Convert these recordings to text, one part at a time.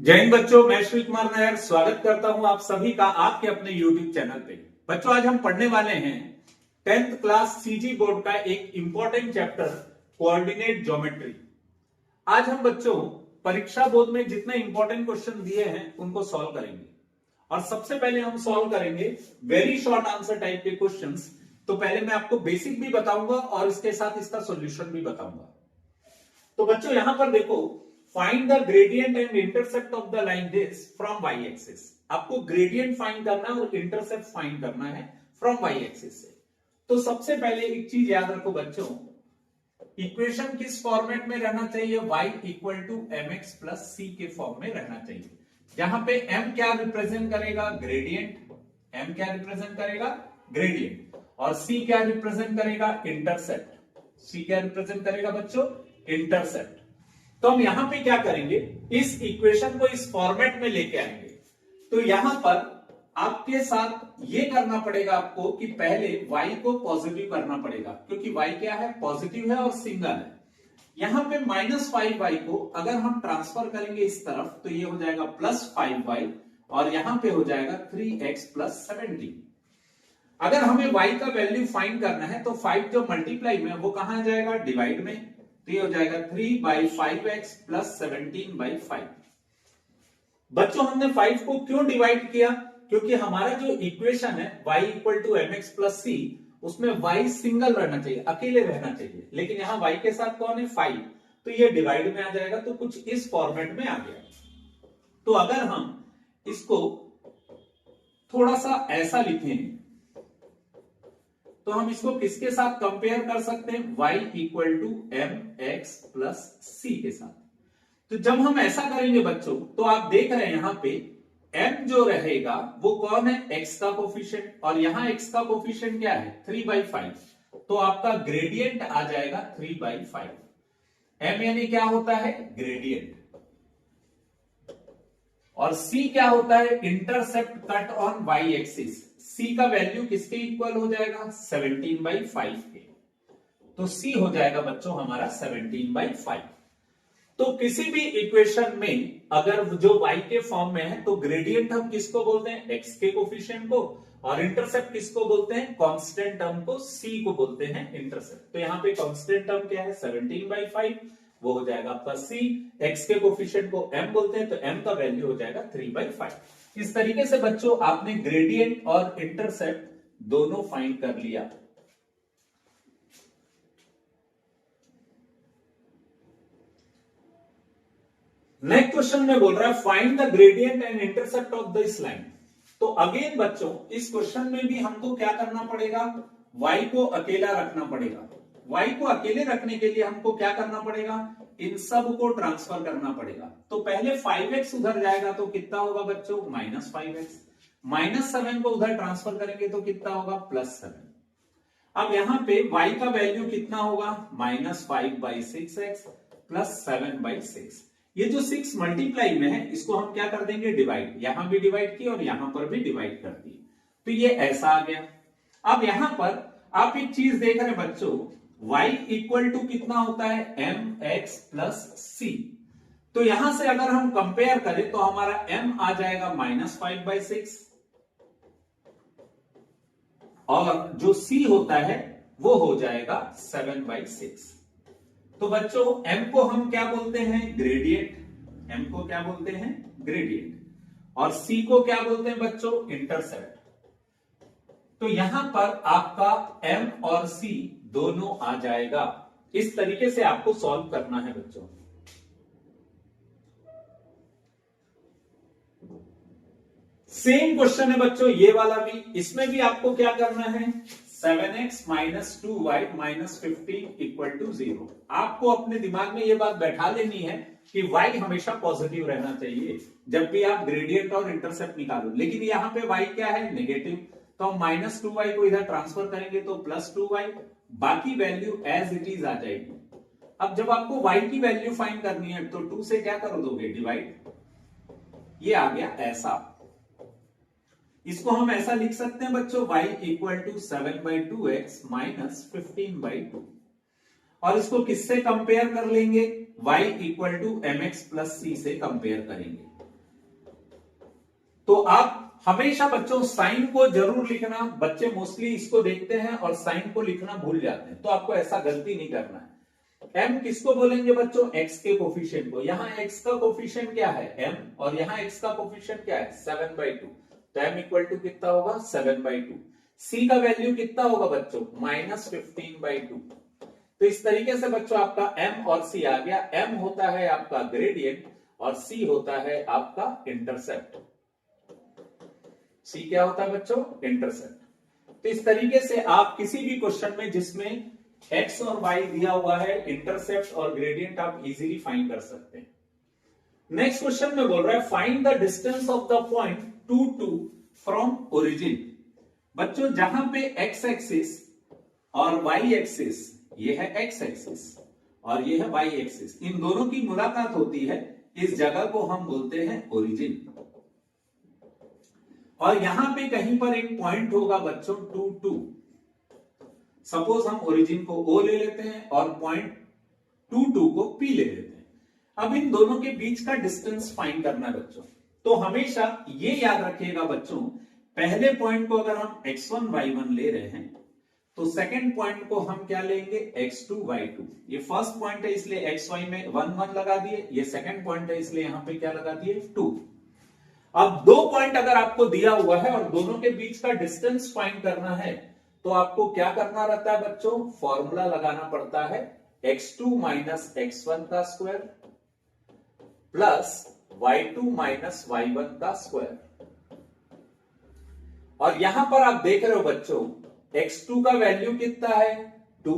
जय हिंद बच्चों, मैं श्री कुमार नायर स्वागत करता हूं आप सभी का आपके अपने YouTube चैनल पे। बच्चों, आज हम पढ़ने वाले हैं 10th क्लास सीजी बोर्ड का एक इंपॉर्टेंट चैप्टर कोऑर्डिनेट ज्योमेट्री। आज हम बच्चों परीक्षा बोर्ड में जितने इंपॉर्टेंट क्वेश्चन दिए हैं उनको सॉल्व करेंगे और सबसे पहले हम सॉल्व करेंगे वेरी शॉर्ट आंसर टाइप के क्वेश्चंस। तो पहले मैं आपको बेसिक भी बताऊंगा और इसके साथ इसका सॉल्यूशन भी बताऊंगा। तो बच्चों यहां पर देखो, find the gradient and intercept of the line this from y axis. आपको ग्रेडियंट फाइंड करना है और इंटरसेप्ट फाइंड करना है फ्रॉम वाई एक्सिस से। तो सबसे पहले एक चीज याद रखो बच्चों, इक्वेशन किस फॉर्मेट में रहना चाहिए? y equal to M X plus C के फॉर्म में रहना चाहिए, जहां पे m क्या रिप्रेजेंट करेगा? ग्रेडियंट। m क्या रिप्रेजेंट करेगा? ग्रेडियंट। और c क्या रिप्रेजेंट करेगा? इंटरसेप्ट। c क्या रिप्रेजेंट करेगा बच्चों? इंटरसेप्ट। तो हम यहां पे क्या करेंगे, इस इक्वेशन को इस फॉर्मेट में लेके आएंगे। तो यहां पर आपके साथ ये करना पड़ेगा आपको कि पहले y को पॉजिटिव करना पड़ेगा, क्योंकि y क्या है? पॉजिटिव है और सिंगल है। यहां पे -5y को अगर हम ट्रांसफर करेंगे इस तरफ तो ये हो जाएगा +5y और यहां पे हो जाएगा 3x + 17। अगर हमें y का वैल्यू फाइंड करना है तो 5 जो मल्टीप्लाई में वो कहां जाएगा? डिवाइड में। तो ये हो जाएगा 3/5x + 17/5। बच्चों हमने 5 को क्यों डिवाइड किया? क्योंकि हमारा जो इक्वेशन है y = mx + c, उसमें y सिंगल रहना चाहिए, अकेले रहना चाहिए, लेकिन यहां y के साथ कौन है? 5। तो ये डिवाइड में आ जाएगा, तो कुछ इस फॉर्मेट में आ गया। तो अगर हम इसको थोड़ा सा ऐसा लिखें तो हम इसको किसके साथ कंपेयर कर सकते हैं? y = mx + c के साथ। तो जब हम ऐसा करेंगे बच्चों तो आप देख रहे हैं यहां पे m जो रहेगा वो कौन है? x का कोफिशिएंट, और यहां x का कोफिशिएंट क्या है? 3/5। तो आपका ग्रेडियंट आ जाएगा 3/5। m यानी क्या होता है? ग्रेडियंट। और c क्या होता है? Intercept cut on y axis. c का वैल्यू किसके इक्वल हो जाएगा? 17/5 के। तो c हो जाएगा बच्चों हमारा 17/5। तो किसी भी इक्वेशन में अगर जो y के फॉर्म में है तो ग्रेडियंट हम किसको बोलते हैं? x के कोफिशिएंट को, और इंटरसेप्ट किसको बोलते हैं? कांस्टेंट टर्म को c को बोलते हैं इंटरसेप्ट। तो यहां पे कांस्टेंट टर्म क्या है? 17/5, वो हो जाएगा आपका c। x के कोफिशिएंट को m बोलते हैं, तो m का वैल्यू हो जाएगा 3/5। इस तरीके से बच्चों आपने ग्रेडियंट और इंटरसेप्ट दोनों फाइंड कर लिया। नेक्स्ट क्वेश्चन में बोल रहा है find the gradient and intercept of this line. तो अगेन बच्चों इस क्वेश्चन में भी हमको क्या करना पड़ेगा? y को अकेला रखना पड़ेगा। y को अकेले रखने के लिए हमको क्या करना पड़ेगा? इन सब को ट्रांसफर करना पड़ेगा। तो पहले 5x उधर जाएगा तो कितना होगा बच्चों? -5x। -7 को उधर ट्रांसफर करेंगे तो कितना होगा? +7। अब यहां पे y का वैल्यू कितना होगा? -5/6x + 7/6। ये जो 6 मल्टीप्लाई में है इसको हम क्या कर देंगे? डिवाइड। यहां भी डिवाइड की और यहां पर भी डिवाइड कर दी, तो ये ऐसा आ गया। अब यहां पर आप एक चीज देख रहे हैं बच्चों, y = कितना होता है? mx + c। तो यहां से अगर हम कंपेयर करें तो हमारा m आ जाएगा -5/6 और जो c होता है वो हो जाएगा 7/6। तो बच्चों m को हम क्या बोलते हैं? ग्रेडियंट। m को क्या बोलते हैं? ग्रेडियंट। और c को क्या बोलते हैं बच्चों? इंटरसेप्ट। तो यहां पर आपका m और c दोनों आ जाएगा। इस तरीके से आपको सॉल्व करना है बच्चों। सेम क्वेश्चन है बच्चों ये वाला भी। इसमें भी आपको क्या करना है? 7x - 2y - 15 = 0। आपको अपने दिमाग में ये बात बैठा लेनी है कि y हमेशा पॉजिटिव रहना चाहिए जब भी आप ग्रेडियंट और इंटरसेप्ट निकालो। लेकिन यहां पे y क्या है? नेगेटिव। तो हम -2y को इधर ट्रांसफर करेंगे तो +2y, बाकी वैल्यू एज इट इज आ जाएगी। अब जब आपको y की वैल्यू फाइंड करनी है तो 2 से क्या कर दोगे? डिवाइड। ये आ गया ऐसा। इसको हम ऐसा लिख सकते हैं बच्चों, y = 7/2x - 15/2। और इसको किससे कंपेयर कर लेंगे? y = mx + c से कंपेयर करेंगे। तो आप हमेशा बच्चों साइन को जरूर लिखना, बच्चे मोस्टली इसको देखते हैं और साइन को लिखना भूल जाते हैं, तो आपको ऐसा गलती नहीं करना है। m किसको बोलेंगे बच्चों? x के कोफिशिएंट को। यहां x का कोफिशिएंट क्या है? m, और यहां x का कोफिशिएंट क्या है? 7/2। तो m इक्वल टू कितना होगा? 7/2। c का वैल्यू कितना होगा बच्चों? -15/2। तो इस तरीके से बच्चों आपका m और c आ गया। m होता है आपका ग्रेडियंट और c होता है आपका इंटरसेप्ट। c क्या होता है बच्चों? इंटरसेप्ट। तो इस तरीके से आप किसी भी क्वेश्चन में जिसमें x और y दिया हुआ है, इंटरसेप्ट और ग्रेडियंट आप इजीली फाइंड कर सकते हैं। नेक्स्ट क्वेश्चन में बोल रहा है find the distance of the point 2 2 from origin. बच्चों जहां पे x एक्सिस और y एक्सिस, ये है x एक्सिस और ये है y एक्सिस, इन दोनों की मुलाकात होती है, इस जगह को हम बोलते हैं ओरिजिन। और यहां पे कहीं पर एक पॉइंट होगा बच्चों 2 2। सपोज हम ओरिजिन को O ले लेते हैं और पॉइंट 2 2 को P ले लेते हैं। अब इन दोनों के बीच का डिस्टेंस फाइंड करना है बच्चों। तो हमेशा ये याद रखिएगा बच्चों, पहले पॉइंट को अगर हम x1 y1 ले रहे हैं तो सेकंड पॉइंट को हम क्या लेंगे? x2 y2। ये फर्स्ट पॉइंट है इसलिए xy में 1 1 लगा दिए, ये सेकंड पॉइंट है इसलिए यहां पे क्या लगा दिए? 2। अब दो पॉइंट अगर आपको दिया हुआ है और दोनों के बीच का डिस्टेंस फाइंड करना है तो आपको क्या करना रहता है बच्चों? फॉर्मूला लगाना पड़ता है x2 माइनस x1 का square plus y2 minus y1 का स्क्वायर। और यहां पर आप देख रहे हो बच्चों x2 का वैल्यू कितना है? 2,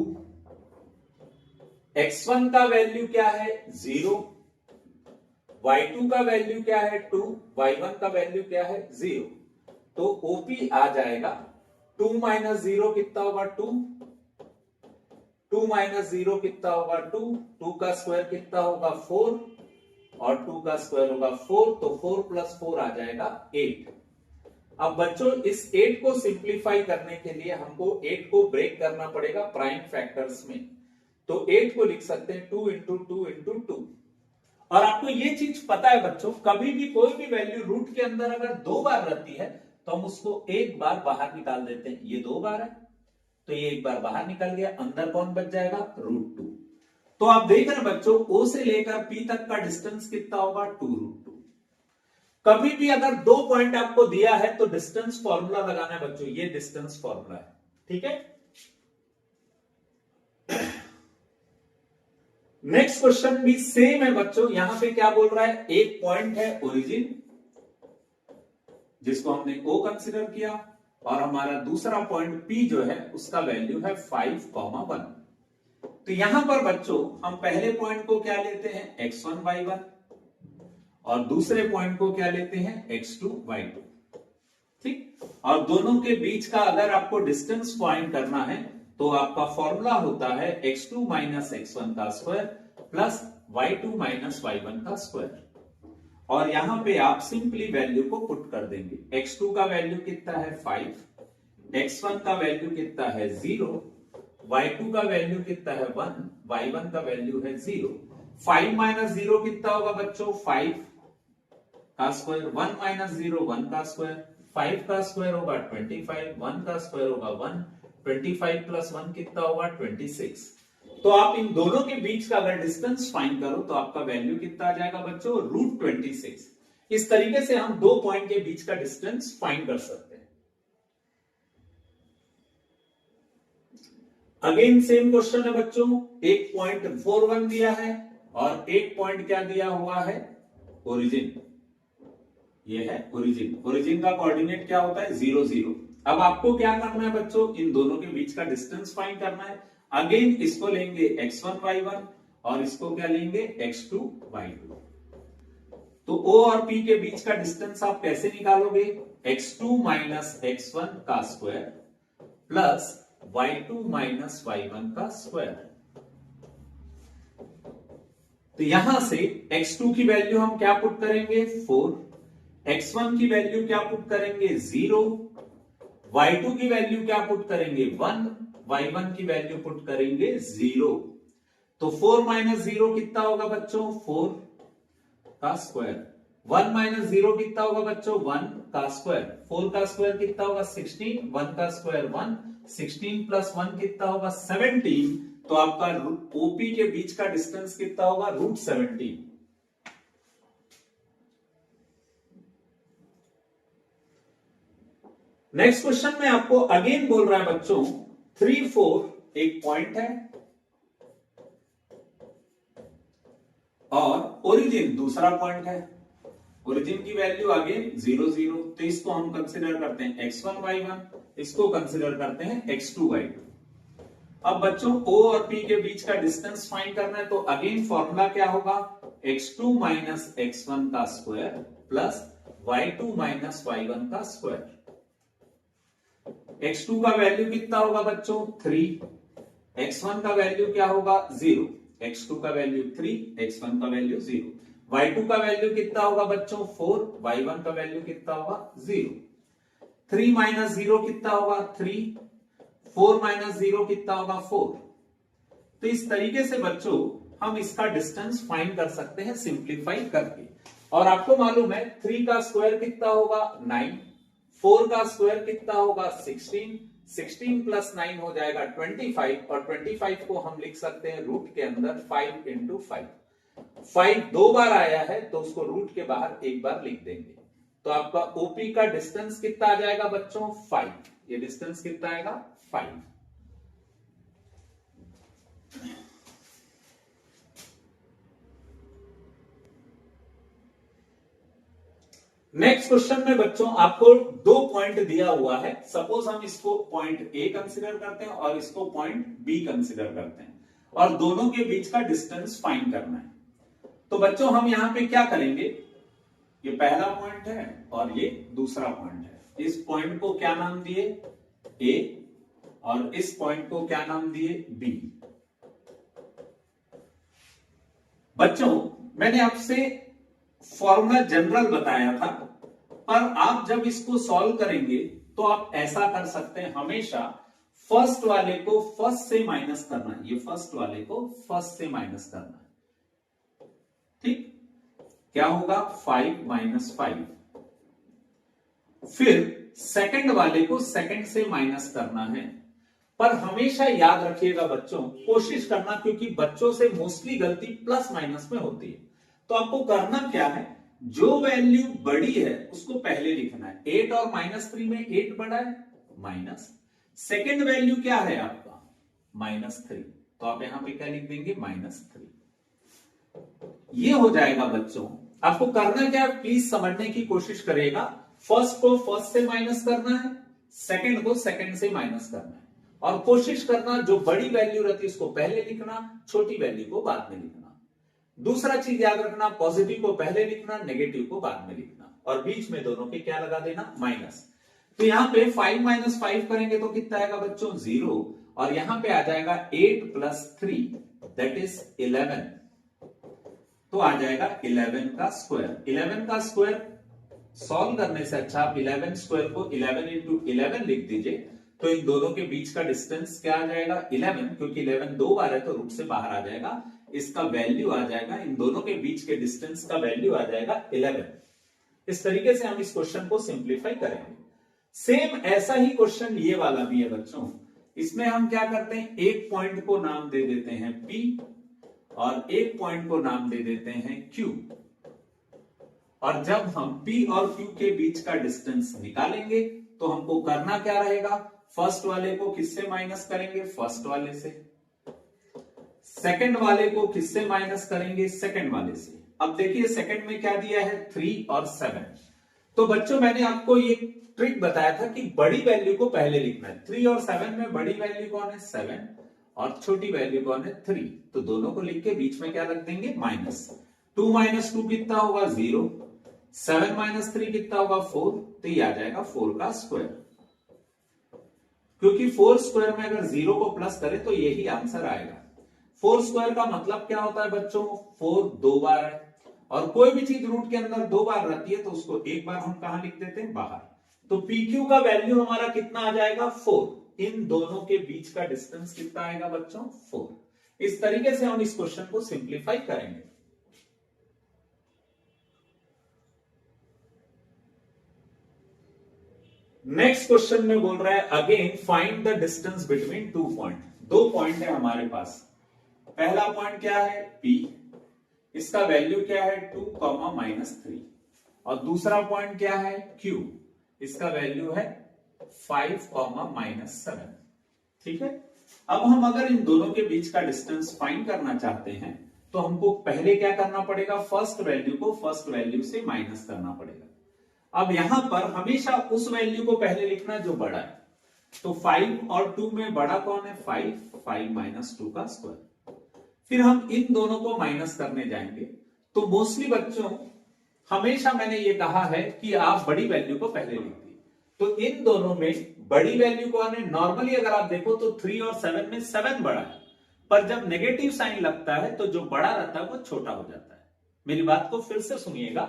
x1 का वैल्यू क्या है? 0, y2 का वैल्यू क्या है? 2, y1 का वैल्यू क्या है? 0। तो OP आ जाएगा 2 माइनस 0 कितना होगा? 2, 2 माइनस 0 कितना होगा? 2, 2 का स्क्वायर कितना होगा? 4 और 2 का स्क्वायर होगा 4, तो 4 प्लस 4 आ जाएगा 8। अब बच्चों इस 8 को सिंप्लीफाई करने के लिए हमको 8 को ब्रेक करना पड़ेगा प्राइम फैक्टर्स में। तो 8 को लिख सकते हैं 2 इंटू 2 इंटू 2। और आपको ये चीज पता है बच्चों, कभी भी कोई भी वैल्यू रूट के अंदर अगर 2 बार रहती है तो हम उसको एक बार बाहर निकाल देते हैं। ये 2 बार है तो ये एक बार बाहर निकल गया, अंदर कौन बच जाएगा? √2। तो आप देख रहे हैं बच्चों O से लेकर P तक का डिस्टेंस कितना होगा? 2√2। कभी भी अगर 2 पॉइंट आपको दिया है तो डिस्टेंस फॉर्मूला लगाना है बच्चों, ये डिस्टेंस फॉर्मूला है, ठीक है। नेक्स्ट क्वेश्चन भी सेम है बच्चों। यहां पे क्या बोल रहा है? एक पॉइंट है ओरिजिन जिसको हमने O कंसीडर किया और हमारा दूसरा पॉइंट P जो है उसका वैल्यू है 5,1। तो यहां पर बच्चों हम पहले पॉइंट को क्या लेते हैं? x1 y1 और दूसरे पॉइंट को क्या लेते हैं? x2 y2, ठीक। और दोनों के बीच का अगर आपको डिस्टेंस फाइंड करना है तो आपका फॉर्मूला होता है x2 माइनस x1 का square plus y2 minus y1 का स्क्वायर। और यहां पे आप सिंपली वैल्यू को पुट कर देंगे। x2 का वैल्यू कितना है? 5, x1 का वैल्यू कितना है? 0, y2 का वैल्यू कितना है? 1, y1 का वैल्यू है 0। 5 माइनस 0 कितना होगा बच्चों? 5 का स्क्वायर, 1 माइनस 0 1 का स्क्वायर, 5 का स्क्वायर होगा 25, 1 का स्क्वायर होगा 1, 25 प्लस 1 कितना होगा? 26। तो आप इन दोनों के बीच का अगर डिस्टेंस फाइंड करो तो आपका वैल्यू कितना आ जाएगा बच्चों? √26। इस तरीके से हम 2 पॉइंट के बीच का डिस्टेंस फाइंड कर सकते हैं। अगेन सेम क्वेश्चन है बच्चों, एक पॉइंट 4,1 दिया है और एक पॉइंट क्या दिया हुआ है? ओरिजिन। ये है ओरिजिन। ओरिजिन का कोऑर्डिनेट क्या होता है? 0 0। अब आपको क्या करना है बच्चों? इन दोनों के बीच का डिस्टेंस फाइंड करना है। अगेन इसको लेंगे x1 y1 और इसको क्या लेंगे? x2 y2। तो O और P के बीच का डिस्टेंस आप कैसे निकालोगे? x2 माइनस x1 का square plus y2 minus y1 का स्क्वायर। तो यहां से x2 की वैल्यू हम क्या पुट करेंगे? 4, x1 की वैल्यू क्या पुट करेंगे? 0, y2 की वैल्यू क्या पुट करेंगे? 1, y1 की वैल्यू पुट करेंगे 0। तो 4 माइनस 0 कितना होगा बच्चों? 4 का स्क्वायर 1 माइनस 0 कितना होगा बच्चों? 1 का स्क्वायर। 4 का स्क्वायर कितना होगा? 16। 1 का स्क्वायर 1, 16 प्लस 1 कितना होगा? 17। तो आपका ओपी के बीच का डिस्टेंस कितना होगा? √17। नेक्स्ट क्वेश्चन में आपको अगेन बोल रहा है बच्चों 3, 4 एक पॉइंट है और ओरिजिन दूसरा पॉइंट है। ओरिजिन की वैल्यू अगेन 0, 0, तो इसको हम कंसिडर करते हैं x1, y1, इसको कंसिडर करते हैं x2, y2। अब बच्चों O और P के बीच का डिस्टेंस फाइंड करना है, तो अगेन फॉर्मूला क्या होगा? x2 माइनस x1 का square plus y2 minus y1 का स्क्वायर। x2 का वैल्यू कितना होगा बच्चों? 3। x1 का वैल्यू क्या होगा? 0। x2 का वैल्यू 3, x1 का वैल्यू 0। y2 का वैल्यू कितना होगा बच्चों? 4, y1 का वैल्यू कितना होगा? 0। 3 माइनस 0 कितना होगा? 3। 4 माइनस 0 कितना होगा? 4। तो इस तरीके से बच्चों हम इसका डिस्टेंस फाइंड कर सकते हैं सिंप्लीफाई करके। और आपको मालूम है 3 का स्क्वायर कितना होगा? 9। 4 का स्क्वायर कितना होगा? 16। 16 प्लस 9 हो जाएगा 25, और 25 को हम लिख सकते हैं रूट के अंदर 5 इंटू 5। 5 दो बार आया है तो उसको रूट के बाहर एक बार लिख देंगे। तो आपका ओपी का डिस्टेंस कितना आ जाएगा बच्चों? 5। ये डिस्टेंस कितना आएगा? 5। नेक्स्ट क्वेश्चन में बच्चों आपको 2 पॉइंट दिया हुआ है। सपोज हम इसको पॉइंट ए कंसिडर करते हैं और इसको पॉइंट बी कंसिडर करते हैं, और दोनों के बीच का डिस्टेंस फाइंड करना है। तो बच्चों हम यहां पे क्या करेंगे? ये पहला पॉइंट है और ये दूसरा पॉइंट है। इस पॉइंट को क्या नाम दिए? ए, और इस पॉइंट को क्या नाम दिए? बी। बच्चों मैंने आपसे फॉर्मूला जनरल बताया था, पर आप जब इसको सॉल्व करेंगे तो आप ऐसा कर सकते हैं, हमेशा फर्स्ट वाले को फर्स्ट से माइनस करना है। ये फर्स्ट वाले को फर्स्ट से माइनस करना है, ठीक? क्या होगा? 5 माइनस 5। फिर सेकंड वाले को सेकंड से माइनस करना है। पर हमेशा याद रखिएगा बच्चों, कोशिश करना, क्योंकि बच्चों से मोस्टली गलती प्लस माइनस में होती है। तो आपको करना क्या है? जो वैल्यू बड़ी है उसको पहले लिखना है। 8 और -3 में 8 बड़ा है, माइनस। सेकेंड वैल्यू क्या है आपका? -3, तो आप यहां पे क्या लिख देंगे? -3। ये हो जाएगा बच्चों। आपको करना क्या है, प्लीज समझने की कोशिश करिएगा। फर्स्ट को फर्स्ट से माइनस करना है, सेकंड को सेकंड से माइनस करना है, और कोशिश करना जो बड़ी वैल्यू रहती है उसको पहले लिखना, छोटी वैल्यू को बाद में लिखना। दूसरा चीज याद रखना, पॉजिटिव को पहले लिखना, नेगेटिव को बाद में लिखना, और बीच में दोनों के क्या लगा देना? माइनस। तो यहां पे 5 माइनस 5 करेंगे तो कितना आएगा बच्चों? 0। और यहां पे आ जाएगा 8 प्लस 3 दैट इज 11। तो आ जाएगा 11 का स्क्वायर। 11 का स्क्वायर सॉल्व करने से अच्छा आप 11 स्क्वायर को 11 इंटू 11 लिख दीजिए, तो इन दोनों के बीच का डिस्टेंस क्या आ जाएगा? 11, क्योंकि 11 दो बार है तो रूट से बाहर आ जाएगा। इसका वैल्यू आ जाएगा, इन दोनों के बीच के डिस्टेंस का वैल्यू आ जाएगा 11। इस तरीके से हम इस क्वेश्चन को सिंप्लीफाई करेंगे। सेम ऐसा ही क्वेश्चन ये वाला भी है बच्चों। इसमें हम क्या करते हैं? एक पॉइंट को नाम दे देते हैं P, और एक पॉइंट को नाम दे देते हैं Q। और जब हम P और Q के बीच का डिस्टेंस निकालेंगे तो हमको करना क्या रहेगा? फर्स्ट वाले को किससे माइनस करेंगे? फर्स्ट वाले से। सेकंड वाले को किससे माइनस करेंगे? सेकंड वाले से। अब देखिए सेकंड में क्या दिया है? 3 और 7। तो बच्चों मैंने आपको ये ट्रिक बताया था कि बड़ी वैल्यू को पहले लिखना है। 3 और 7 में बड़ी वैल्यू कौन है? 7, और छोटी वैल्यू कौन है? 3। तो दोनों को लिख के बीच में क्या रख देंगे? माइनस। 2 माइनस 2 कितना होगा? 0। 7 माइनस 3 कितना होगा? 4। तो ये आ जाएगा 4 का स्क्वायर, क्योंकि 4 स्क्वायर में अगर 0 को प्लस करें तो यही आंसर आएगा। 4 स्क्वायर का मतलब क्या होता है बच्चों? 4 दो बार है, और कोई भी चीज रूट के अंदर दो बार रहती है तो उसको एक बार हम कहां लिख देते हैं? बाहर। तो PQ का वैल्यू हमारा कितना आ जाएगा? 4। इन दोनों के बीच का डिस्टेंस कितना आएगा बच्चों? 4। इस तरीके से हम इस क्वेश्चन को सिंप्लीफाई करेंगे। नेक्स्ट क्वेश्चन में बोल रहा है again find the distance between 2 point. 2 point है हमारे पास। पहला पॉइंट क्या है P, इसका वैल्यू क्या है 2, -3 और दूसरा पॉइंट क्या है Q, इसका वैल्यू है 5, -7। ठीक है। अब हम अगर इन दोनों के बीच का डिस्टेंस फाइंड करना चाहते हैं तो हमको पहले क्या करना पड़ेगा, फर्स्ट वैल्यू को फर्स्ट वैल्यू से माइनस करना पड़ेगा। अब यहां पर हमेशा उस वैल्यू को पहले लिखना जो बड़ा है। तो 5 और 2 में बड़ा कौन है 5, 5 - 2 का स्क्वायर। फिर हम इन दोनों को माइनस करने जाएंगे। तो मोस्टली बच्चों हमेशा मैंने ये कहा है कि आप बड़ी वैल्यू को पहले लिखिए। तो इन दोनों में बड़ी वैल्यू कौन है, नॉर्मली अगर आप देखो तो 3 और 7 में 7 बड़ा है, पर जब नेगेटिव साइन लगता है तो जो बड़ा रहता है वो छोटा हो जाता है। मेरी बात को फिर से सुनिएगा,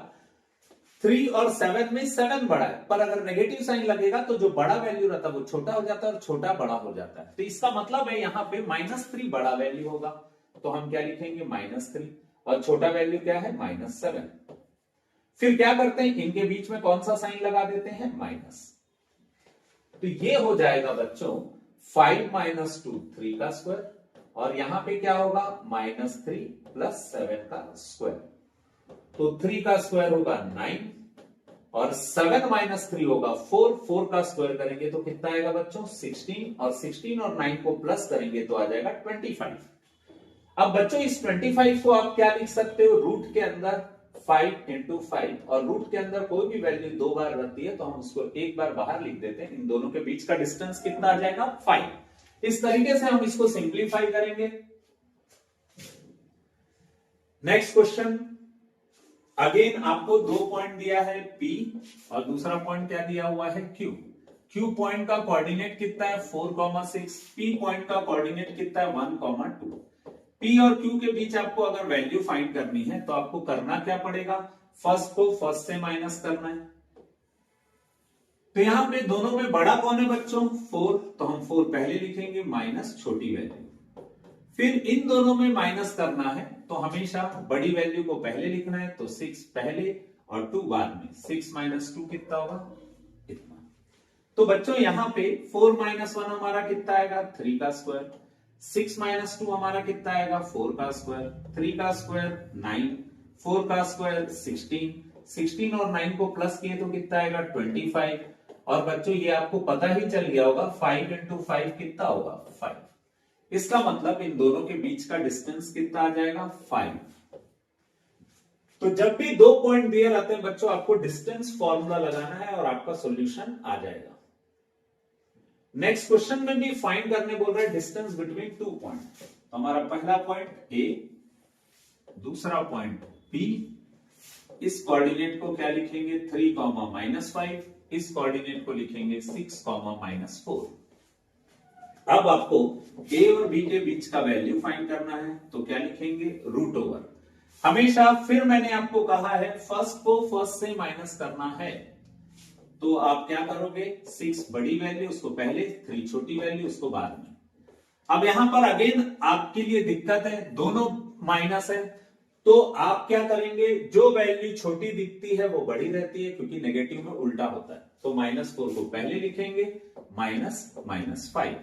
3 और 7 में 7 बड़ा है, पर अगर नेगेटिव साइन लगेगा तो जो बड़ा वैल्यू रहता है वो छोटा हो जाता है और छोटा बड़ा हो जाता है। तो इसका मतलब है यहां पे -3 बड़ा वैल्यू होगा, तो हम क्या लिखेंगे -3 और छोटा वैल्यू क्या है -7। फिर क्या करते हैं, इनके बीच में कौन सा साइन लगा देते हैं माइनस। तो ये हो जाएगा बच्चों 5 - 2 3 का स्क्वायर और यहां पे क्या होगा -3 + 7 का स्क्वायर। तो 3 का स्क्वायर होगा 9 और 7 - 3 होगा 4, 4 का स्क्वायर करेंगे तो कितना आएगा बच्चों 16 और 16 और 9 को प्लस करेंगे तो आ जाएगा 25। अब बच्चों इस 25 को आप क्या लिख सकते हो, रूट के अंदर 5 × 5 और रूट के अंदर कोई भी वैल्यू 2 बार रहती है तो हम उसको एक बार बाहर लिख देते हैं। इन दोनों के बीच का डिस्टेंस कितना आ जाएगा 5। इस तरीके से हम इसको सिंप्लीफाई करेंगे। नेक्स्ट क्वेश्चन, अगेन आपको 2 पॉइंट दिया है P और दूसरा पॉइंट क्या दिया हुआ है Q। Q पॉइंट का कोऑर्डिनेट कितना है 4, 6। P पॉइंट का कोऑर्डिनेट कितना है 1, 2। P और Q के बीच आपको अगर वैल्यू फाइंड करनी है तो आपको करना क्या पड़ेगा, फर्स्ट को फर्स्ट से माइनस करना है। तो यहां पे दोनों में बड़ा कौन है बच्चों 4, तो हम 4 पहले लिखेंगे माइनस छोटी वैल्यू। फिर इन दोनों में माइनस करना है तो हमेशा बड़ी वैल्यू को पहले लिखना है, तो 6 पहले और 2 बाद में। 6 - 2 कितना होगा इतना। तो बच्चों यहां पे 4 - 1 हमारा कितना आएगा 3 का स्क्वायर। 6 - 2 हमारा कितना आएगा 4 का स्क्वायर। 3 का स्क्वायर 9, 4 का स्क्वायर 16, 16 और 9 को प्लस किए तो कितना आएगा 25। और बच्चों ये आपको पता ही चल गया होगा 5 × 5 कितना होगा 5। इसका मतलब इन दोनों के बीच का डिस्टेंस कितना आ जाएगा 5। तो जब भी 2 पॉइंट दिए रहते हैं बच्चों आपको डिस्टेंस फॉर्मूला लगाना है और आपका सॉल्यूशन आ जाएगा। नेक्स्ट क्वेश्चन में भी फाइंड करने बोल रहा है डिस्टेंस बिटवीन 2 पॉइंट। तो हमारा पहला पॉइंट A, दूसरा पॉइंट B। इस कोऑर्डिनेट को क्या लिखेंगे 3, -5। इस कोऑर्डिनेट को लिखेंगे 6, -4। अब आपको A और B के बीच का वैल्यू फाइंड करना है तो क्या लिखेंगे √। हमेशा फिर मैंने आपको कहा है फर्स्ट को फर्स्ट से माइनस करना है, तो आप क्या करोगे 6 बड़ी वैल्यू उसको पहले, 3 छोटी वैल्यू उसको बाद में। अब यहां पर अगेन आपके लिए दिक्कत है, दोनों माइनस है, तो आप क्या करेंगे जो वैल्यू छोटी दिखती है वो बड़ी रहती है क्योंकि नेगेटिव में उल्टा होता है। तो -4 को पहले लिखेंगे -5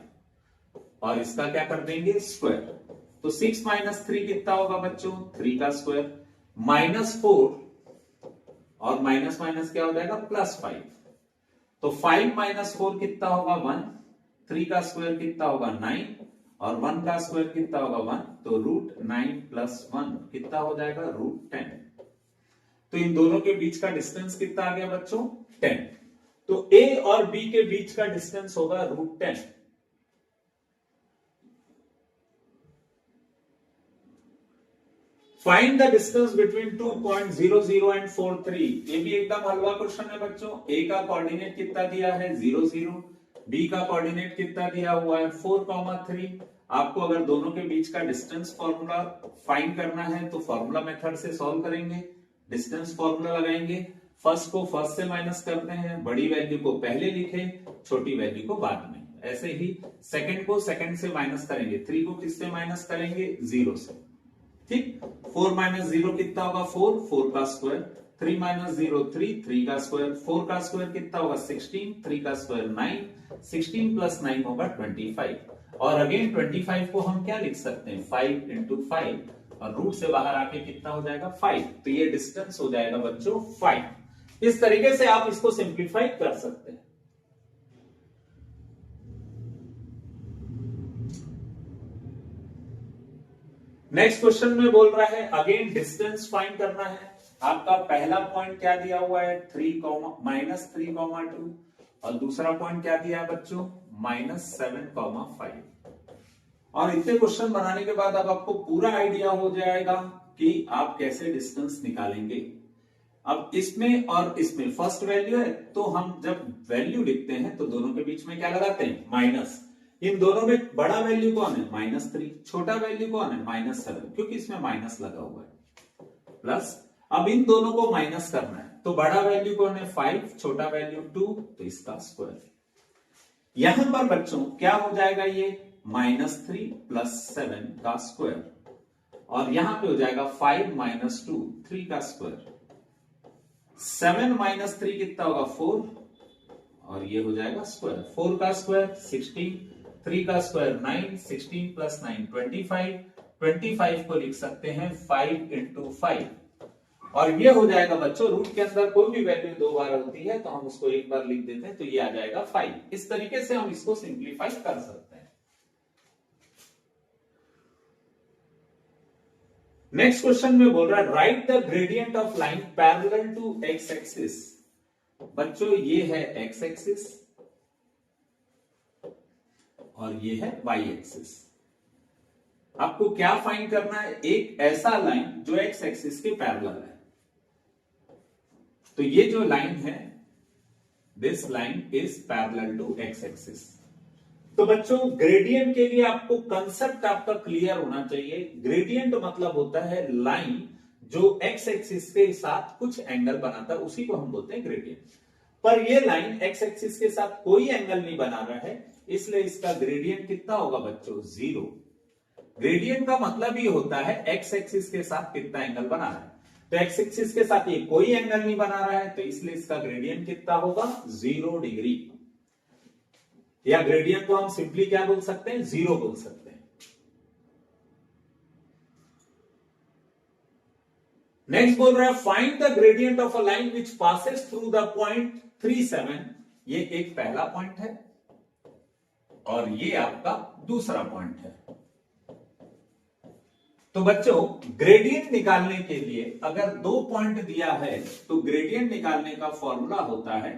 और इसका क्या कर देंगे स्क्वायर। तो 6 - 3 कितना होगा बच्चों 3 का स्क्वायर। -4 और माइनस माइनस क्या हो जाएगा +5। तो 5 - 4 कितना होगा 1। 3 का स्क्वायर कितना होगा 9 और 1 का स्क्वायर कितना होगा 1। तो √9 + 1 कितना हो जाएगा √10। तो इन दोनों के बीच का डिस्टेंस कितना आ गया बच्चों 10। तो A और B के बीच का डिस्टेंस होगा √10। Find the distance between 2.00 and 43। ये भी एकदम हलवा क्वेश्चन है बच्चों। A का कोऑर्डिनेट कितना दिया है 0, 0। B का कोऑर्डिनेट कितना दिया हुआ है 4, 3। आपको अगर दोनों के बीच का डिस्टेंस फॉर्मूला फाइंड करना है तो फॉर्मूला मेथड से सॉल्व करेंगे। डिस्टेंस फॉर्मूला लगाएंगे, फर्स्ट को फर्स्ट से माइनस करते हैं, बड़ी वैल्यू को पहले लिखे, छोटी वैल्यू को बाद में। ऐसे ही सेकंड को सेकंड से माइनस करेंगे, 3 को किससे माइनस करेंगे 0 से। ठीक, 4 - 0 कितना होगा 4, 4 का स्क्वायर। 3 माइनस 0 3, 3 का स्क्वायर, 4 का स्क्वायर कितना होगा 16, 3 का स्क्वायर 9, 16 प्लस 9 होगा 25। और अगेन 25 को हम क्या लिख सकते हैं 5 इंटू 5, और रूट से बाहर आके कितना हो जाएगा 5, तो ये डिस्टेंस हो जाएगा बच्चों 5। इस तरीके से आप इसको सिंप्लीफाई कर सकते हैं। नेक्स्ट क्वेश्चन में बोल रहा है अगेन डिस्टेंस फाइंड करना है। आपका पहला पॉइंट क्या दिया हुआ है 3, -3, 2, और दूसरा पॉइंट क्या दिया है बच्चों -7, 5। और इतने क्वेश्चन बनाने के बाद अब आपको पूरा आइडिया हो जाएगा कि आप कैसे डिस्टेंस निकालेंगे। अब इसमें और इसमें फर्स्ट वैल्यू है, तो हम जब वैल्यू लिखते हैं तो दोनों के बीच में क्या लगाते हैं माइनस। इन दोनों में बड़ा वैल्यू कौन है -3, छोटा वैल्यू कौन है -7, क्योंकि इसमें माइनस लगा हुआ है। प्लस अब इन दोनों को माइनस करना है, तो बड़ा वैल्यू कौन है 5, छोटा वैल्यू 2, तो इसका स्क्वायर। यहां पर बच्चों क्या हो जाएगा ये -3 प्लस 7 का स्क्वायर, और यहां पे हो जाएगा 5 माइनस 2 3 का स्क्वायर। 7 माइनस 3 कितना होगा 4, और ये हो जाएगा स्क्वायर। 4 का स्क्वायर 16, 3 का स्क्वायर 9, 16 प्लस 9 25। 25 को लिख सकते हैं 5 इंटू 5, और ये हो जाएगा बच्चों रूट के अंदर कोई भी वैल्यू 2 बार होती है तो हम उसको एक बार लिख देते हैं, तो ये आ जाएगा 5। इस तरीके से हम इसको सिंप्लीफाई कर सकते हैं। नेक्स्ट क्वेश्चन में बोल रहा है write the gradient of line parallel to x axis. बच्चों ये है एक्स एक्सिस और ये है वाई एक्सिस। आपको क्या फाइंड करना है, एक ऐसा लाइन जो एक्स एक्सिस के पैरेलल है। तो ये जो लाइन है this line is parallel to x axis. तो बच्चों ग्रेडियंट के लिए आपको कंसेप्ट आपका क्लियर होना चाहिए। ग्रेडियंट मतलब होता है लाइन जो एक्स एक्सिस के साथ कुछ एंगल बनाता है, उसी को हम बोलते हैं ग्रेडियंट। पर ये लाइन एक्स एक्सिस के साथ कोई एंगल नहीं बना रहा है, इसलिए इसका ग्रेडियंट कितना होगा बच्चों 0। ग्रेडियंट का मतलब ही होता है एक्स एक्सिस के साथ कितना एंगल बना रहा है। तो एक्स एक्सिस के साथ ये कोई एंगल नहीं बना रहा है, तो इसलिए इसका ग्रेडियंट कितना होगा 0 डिग्री, या ग्रेडियंट को हम सिंपली क्या बोल सकते हैं 0 बोल सकते हैं। नेक्स्ट बोल रहा है find the gradient of a line which passes through the point 37। ये एक पहला पॉइंट है और ये आपका दूसरा पॉइंट है। तो बच्चों ग्रेडियंट निकालने के लिए अगर 2 पॉइंट दिया है तो ग्रेडियंट निकालने का फॉर्मूला होता है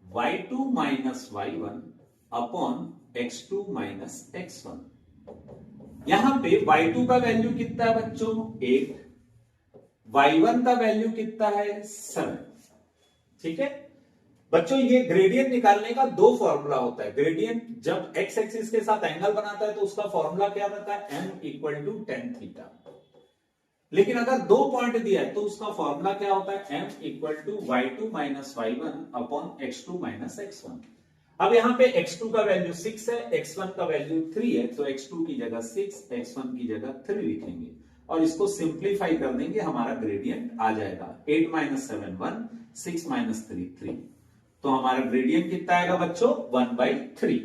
y2 minus y1 upon x2 minus x1। यहां पे y2 का वैल्यू कितना है बच्चों 8, y1 का वैल्यू कितना है 7। ठीक है बच्चों, ये ग्रेडियंट निकालने का 2 फॉर्मूला होता है। ग्रेडियंट जब एक्स एक्सिस के साथ एंगल बनाता है तो उसका फॉर्मूला क्या रहता है m equal to tan theta. लेकिन अगर 2 पॉइंट दिया है तो उसका फॉर्मूला क्या होता है m equal to y2 minus y1 upon x2 minus x1। अब यहां पे x2 का वैल्यू 6 है, x1 का वैल्यू 3 है, तो x2 की जगह 6, x1 की जगह 3 लिखेंगे और इसको सिंप्लीफाई कर देंगे, हमारा ग्रेडियंट आ जाएगा 8 माइनस 7 1, 6 माइनस 3 3। तो हमारा ग्रेडियंट कितना आएगा बच्चों 1/3।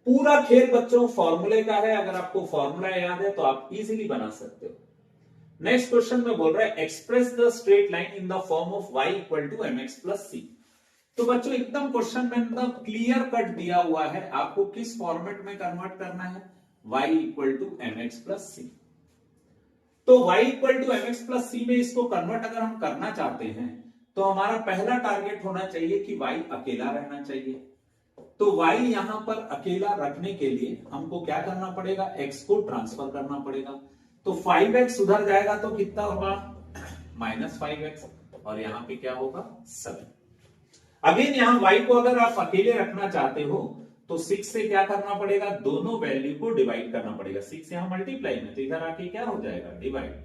पूरा खेल बच्चों फॉर्मूले का है, अगर आपको फॉर्मूला याद है तो आप इजीली बना सकते हो। नेक्स्ट क्वेश्चन में बोल रहा है express the straight line in the form of y equal to mx plus c। तो बच्चों एकदम क्वेश्चन में एकदम क्लियर कट दिया हुआ है, आपको किस फॉर्मेट में कन्वर्ट करना है y equal to mx plus c। तो y equal to mx plus c में इसको कन्वर्ट अगर हम करना चाहते हैं तो हमारा पहला टारगेट होना चाहिए कि y अकेला रहना चाहिए। तो y यहां पर अकेला रखने के लिए हमको क्या करना पड़ेगा, x को ट्रांसफर करना पड़ेगा। तो 5x उधर जाएगा तो कितना होगा -5x, और यहां पे क्या होगा 7। अगेन यहां y को अगर आप अकेले रखना चाहते हो तो 6 से क्या करना पड़ेगा, दोनों वैल्यू को डिवाइड करना पड़ेगा। 6 यहां मल्टीप्लाई में, तो इधर आके क्या हो जाएगा डिवाइड।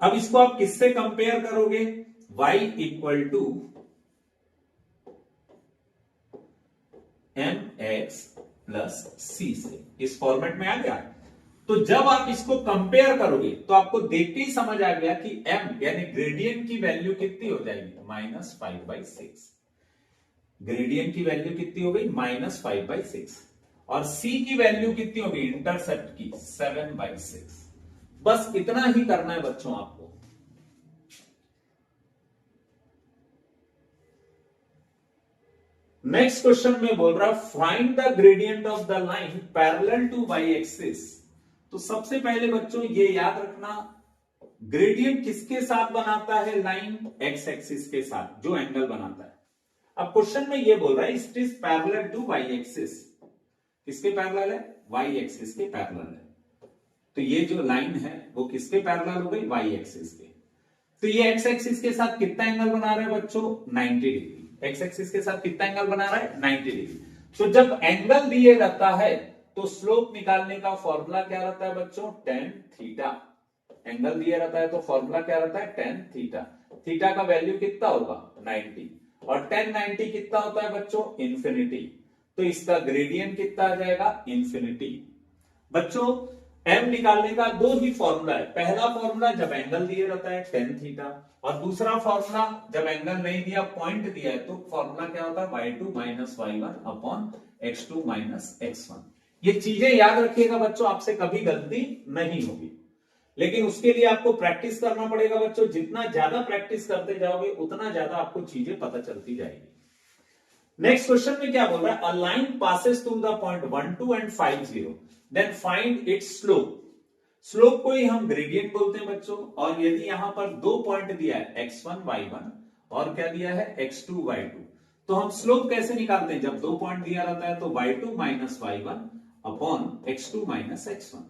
अब इसको आप किससे कंपेयर करोगे, y equal to mx plus c से। इस फॉर्मेट में आ गया। तो जब आप इसको कंपेयर करोगे तो आपको देख के ही समझ आ गया कि m यानी ग्रेडियंट की वैल्यू कितनी हो जाएगी, -5/6। ग्रेडियंट की वैल्यू कितनी हो गई, -5/6। और c की वैल्यू कितनी होगी इंटरसेप्ट की, 7/6। बस इतना ही करना है बच्चों आपको। नेक्स्ट क्वेश्चन में बोल रहा find the gradient of the line parallel to y axis. तो सबसे पहले बच्चों ये याद रखना, ग्रेडियंट किसके साथ बनाता है लाइन, एक्स एक्सिस के साथ, जो एंगल बनाता है। अब क्वेश्चन में ये बोल रहा है it is parallel to y axis. किसके पैरेलल है, वाई एक्सिस के पैरेलल है। तो ये जो लाइन है वो किसके पैरेलल हो गई, वाई एक्सिस के। तो ये एक्स एक्सिस के साथ कितना एंगल बना रहे हैं बच्चों, 90 डिग्री। एक्स एक्सिस के साथ कितना एंगल बना रहा है, 90 डिग्री। तो जब एंगल दिए रहता है तो स्लोप निकालने का फॉर्मूला क्या रहता है बच्चों, tan थीटा। एंगल दिया रहता है तो फॉर्मूला क्या रहता है, tan थीटा। थीटा का वैल्यू कितना होगा, 90। और tan 90 कितना होता है बच्चों, इन्फिनिटी। तो इसका ग्रेडियंट कितना आ जाएगा, इन्फिनिटी। बच्चों m निकालने का दो ही फॉर्मूला है। पहला फॉर्मूला जब एंगल दिया रहता है tan थीटा, और दूसरा फॉर्मूला जब एंगल नहीं दिया, पॉइंट दिया है, तो फॉर्मूला क्या होता है, y2 minus y1 upon x2 minus x1। ये चीजें याद रखिएगा बच्चों, आपसे कभी गलती नहीं होगी। लेकिन उसके लिए आपको प्रैक्टिस करना पड़ेगा बच्चों। जितना ज्यादा प्रैक्टिस करते जाओगे उतना ज्यादा आपको चीजें पता चलती जाएगी। नेक्स्ट क्वेश्चन में क्या बोल रहा है, a line passes through the point 1 2 and 5 0, then find its slope. Slope को ही हम ग्रेडियंट बोलते हैं बच्चों। और यदि यहां पर दो पॉइंट दिया है x1 y1 और क्या दिया है x2 y2, तो हम स्लोप कैसे निकालते हैं, जब दो पॉइंट दिया रहता है तो y2 minus y1 upon x2 minus x1।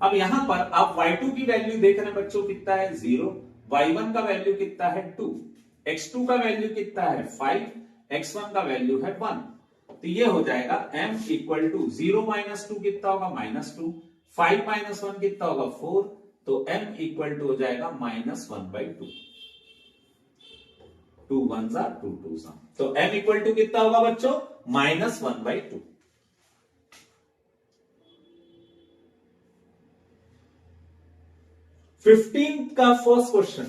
अब यहां पर आप y2 की वैल्यू देख रहे हैं बच्चों, कितना है 0, y1 का वैल्यू कितना है 2, x2 का वैल्यू कितना है 5, x1 का वैल्यू है 1। तो ये हो जाएगा m इक्वल टू 0 माइनस 2 कितना होगा, -2, 5 माइनस 1 कितना होगा 4, तो m इक्वल टू हो जाएगा -1/2। 2 1s are 2 2s are, तो m इक्वल टू कितना होगा बच्चों, -1/2। फिफ्टीन का फर्स्ट क्वेश्चन,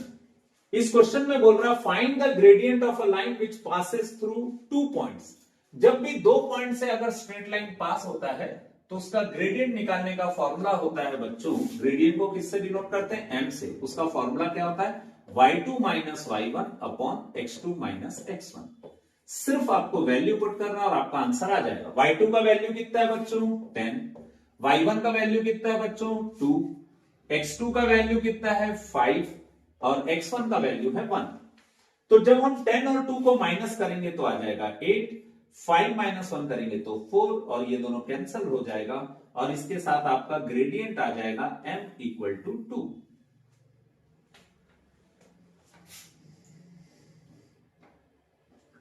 इस क्वेश्चन में बोल रहा है find the gradient of a line which passes through 2 points. जब भी दो पॉइंट से अगर स्ट्रेट लाइन पास होता है तो उसका ग्रेडियंट निकालने का फॉर्मूला होता है बच्चों, ग्रेडियंट को किससे डिनोट करते हैं, m से। उसका फॉर्मूला क्या होता है, y2 minus y1 upon x2 minus x1। सिर्फ आपको वैल्यू पुट करना और आपका आंसर आ जाएगा। y2 का वैल्यू कितना है बच्चों, 10, y1 का वैल्यू कितना है बच्चों 2, x2 का वैल्यू कितना है 5 और x1 का वैल्यू है 1। तो जब हम 10 और 2 को माइनस करेंगे तो आ जाएगा 8, 5 माइनस 1 करेंगे तो 4, और ये दोनों कैंसिल हो जाएगा और इसके साथ आपका ग्रेडियंट आ जाएगा m equal to 2।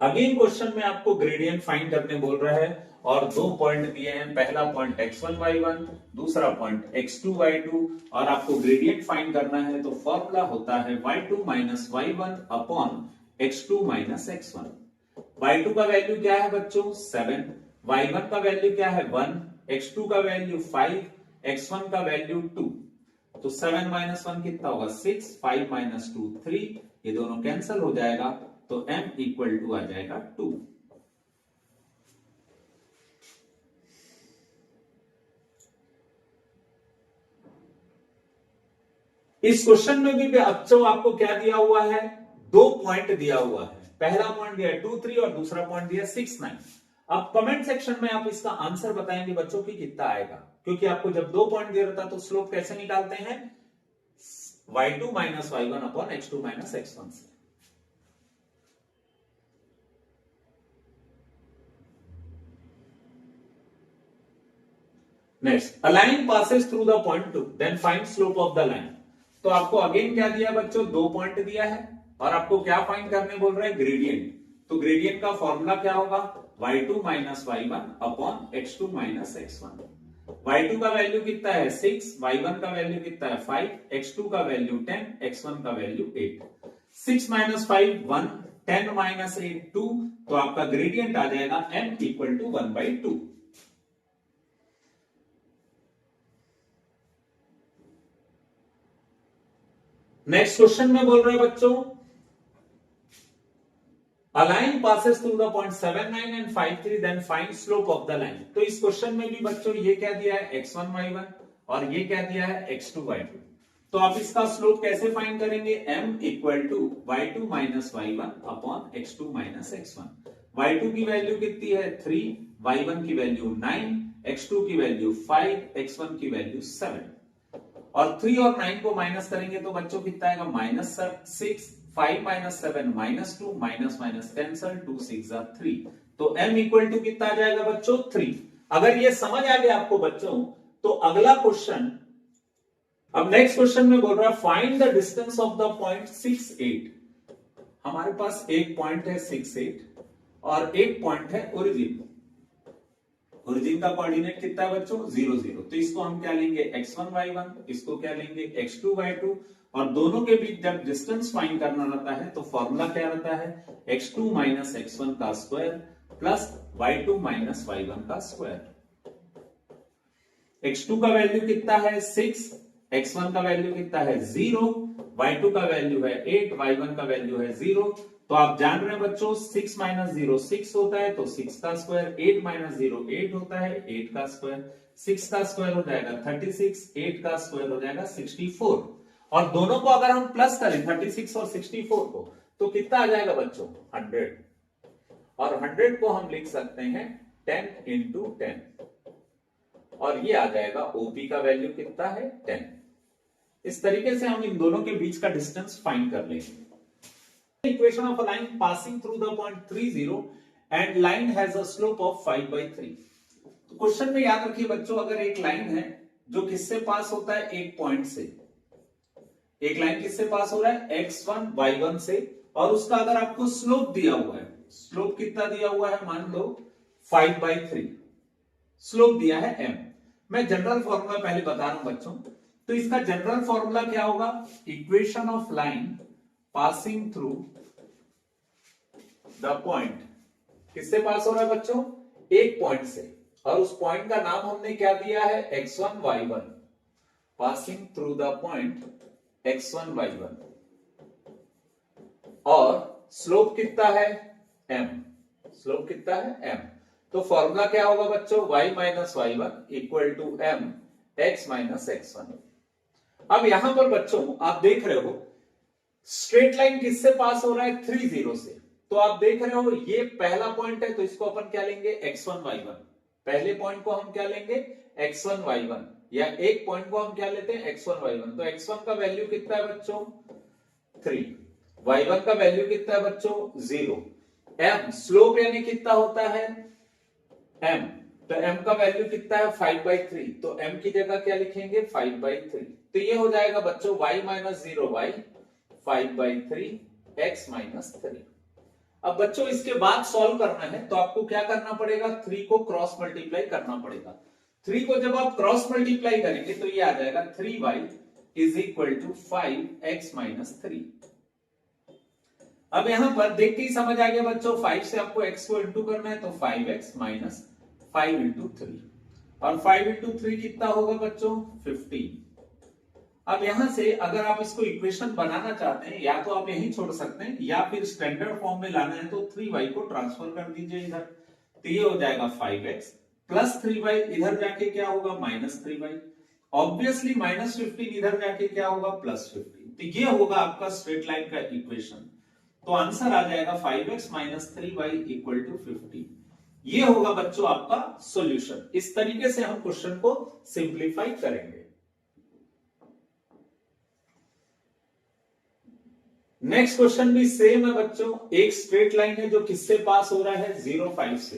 Again question में आपको ग्रेडियंट फाइंड करने बोल रहा है और दो पॉइंट दिए हैं। पहला पॉइंट x1 y1, दूसरा पॉइंट x2 y2, और आपको ग्रेडियंट फाइंड करना है तो फॉर्मूला होता है y2 minus y1 upon x2 minus x1। y2 का वैल्यू क्या है बच्चों 7, y1 का वैल्यू क्या है 1, x2 का वैल्यू 5, x1 का वैल्यू 2। तो 7 माइनस 1 कितना होगा 6, 5 माइनस 2 3, ये दोनों कैंसिल हो जाएगा तो m इक्वल टू आ जाएगा 2। इस क्वेश्चन में भी बच्चों आपको क्या दिया हुआ है, दो पॉइंट दिया हुआ है। पहला पॉइंट दिया 2 3 और दूसरा पॉइंट दिया 6 9। अब कमेंट सेक्शन में आप इसका आंसर बताएंगे बच्चों की कितना आएगा, क्योंकि आपको जब दो पॉइंट दिया रहता तो स्लोप कैसे निकालते हैं, y2 minus y1 upon x2 minus x1 से। Next, a line passes through the point 2, then find slope of the line. तो आपको अगेन क्या दिया बच्चों, दो पॉइंट दिया है और आपको क्या फाइंड करने बोल रहा है, ग्रेडियंट। तो ग्रेडियंट का फॉर्मूला क्या होगा, y2 minus y1 upon x2 minus x1। y2 का वैल्यू कितना है 6, y1 का वैल्यू कितना है 5, x2 का वैल्यू 10, x1 का वैल्यू 8। 6 माइनस 5 1, 10 माइनस 8 2, तो आपका ग्रेडियंट आ जाएगा m equal to 1/2। Next question में बोल रहे हैं बच्चों, A line passes through the point 79 and 53, then find slope of the line. तो इस क्वेश्चन में भी बच्चों ये क्या दिया है x1 y1 और ये क्या दिया है x2 y2। तो आप इसका स्लोप कैसे फाइंड करेंगे, m equal to y2 minus y1 upon x2 minus x1। y2 की वैल्यू कितनी है 3, y1 की वैल्यू 9, x2 की वैल्यू 5, x1 की वैल्यू 7। और 3 और 9 को माइनस करेंगे तो बच्चों कितना आएगा -6, 5 माइनस 7 -2, माइनस माइनस कैंसल, 2 6 3। तो m इक्वल टू कितना आ जाएगा बच्चों 3। अगर ये समझ आ गया आपको बच्चों, तो अगला क्वेश्चन, अब नेक्स्ट क्वेश्चन में बोल रहा है find the distance of the point 6 8। हमारे पास एक पॉइंट है 6 8 और एक पॉइंट है ओरिजिन। ओरिजिन का कोऑर्डिनेट कितना है बच्चों 0 0। तो इसको हम क्या लेंगे x1 y1, इसको क्या लेंगे x2 y2, और दोनों के बीच जब डिस्टेंस फाइंड करना रहता है तो फॉर्मूला क्या रहता है x2 माइनस x1 का square plus y2 minus y1 का स्क्वायर। x2 का वैल्यू कितना है 6, x1 का वैल्यू कितना है 0, y2 का वैल्यू है 8, y1 का वैल्यू है 0। तो आप जान रहे हैं बच्चों 6 माइनस 0 6 होता है, तो 6 का स्क्वायर, 8 माइनस 0 8 होता है, 8 का स्क्वायर, 6 का स्क्वायर हो जाएगा 36, 8 का स्क्वायर हो जाएगा 64। और दोनों को अगर हम प्लस करें 36 और 64 को, तो कितना आ जाएगा बच्चों 100। और 100 को हम लिख सकते हैं 10 इंटू 10, और ये आ जाएगा ओपी का वैल्यू कितना है 10। इस तरीके से हम इन दोनों के बीच का डिस्टेंस फाइंड कर लेंगे। Equation of a line passing through the point 3 0 and line has a slope of 5/3। तो क्वेश्चन में याद रखिए बच्चों, अगर एक लाइन है जो किससे पास होता है, एक पॉइंट से, एक लाइन किससे पास हो रहा है x1 y1 से, और उसका अगर आपको स्लोप दिया हुआ है, स्लोप कितना दिया हुआ है मान लो 5/3 स्लोप दिया है m। मैं जनरल फॉर्मूला पहले बता रहा हूं बच्चों। तो इसका जनरल फॉर्मूला क्या होगा, equation of line passing through the point, किससे पास हो रहा है बच्चों, एक पॉइंट से, और उस पॉइंट का नाम हमने क्या दिया है x1 y1, passing through the point x1 y1, और स्लोप कितना है m, स्लोप कितना है m। तो फॉर्मूला क्या होगा बच्चों, y minus y1 equal to m x minus x1। अब यहां पर बच्चों आप देख रहे हो स्ट्रेट लाइन किससे पास हो रहा है 3 0 से। तो आप देख रहे हो ये पहला पॉइंट है, तो इसको अपन क्या लेंगे x1 y1। पहले पॉइंट को हम क्या लेंगे x1 y1, या एक पॉइंट को हम क्या लेते हैं x1 y1। तो x1 का वैल्यू कितना है बच्चों 3, y1 का वैल्यू कितना है बच्चों 0। m स्लोप यानी कितना होता है m, तो m का वैल्यू कितना है 5/3, तो m की जगह क्या लिखेंगे 5/3। तो ये हो जाएगा बच्चों y minus 0y 5/3 x minus 3। अब बच्चों इसके बाद सॉल्व करना है तो आपको क्या करना पड़ेगा, 3 को क्रॉस मल्टीप्लाई करना पड़ेगा। 3 को जब आप क्रॉस मल्टीप्लाई करेंगे तो ये आ जाएगा 3y is equal to 5x minus 3। अब यहां पर देख के ही समझ आ गया बच्चों, 5 से आपको x को इंटू करना है, तो 5x माइनस 5 इंटू 3, और 5 इंटू 3 कितना होगा बच्चों 15। अब यहां से अगर आप इसको इक्वेशन बनाना चाहते हैं, या तो आप यहीं छोड़ सकते हैं, या फिर स्टैंडर्ड फॉर्म में लाना है तो 3y को ट्रांसफर कर दीजिए इधर। तो ये हो जाएगा 5x प्लस 3y, इधर जाके क्या होगा माइनस 3y, ऑब्वियसली माइनस 15 इधर जाके क्या होगा प्लस 15। तो ये होगा आपका स्ट्रेट लाइन का इक्वेशन। तो आंसर आ जाएगा 5x minus 3y equal to 15। ये होगा बच्चों आपका सॉल्यूशन। इस तरीके से हम क्वेश्चन को सिंप्लीफाई करेंगे। नेक्स्ट क्वेश्चन भी सेम है बच्चों, एक स्ट्रेट लाइन है जो किससे पास हो रहा है 0 5 से।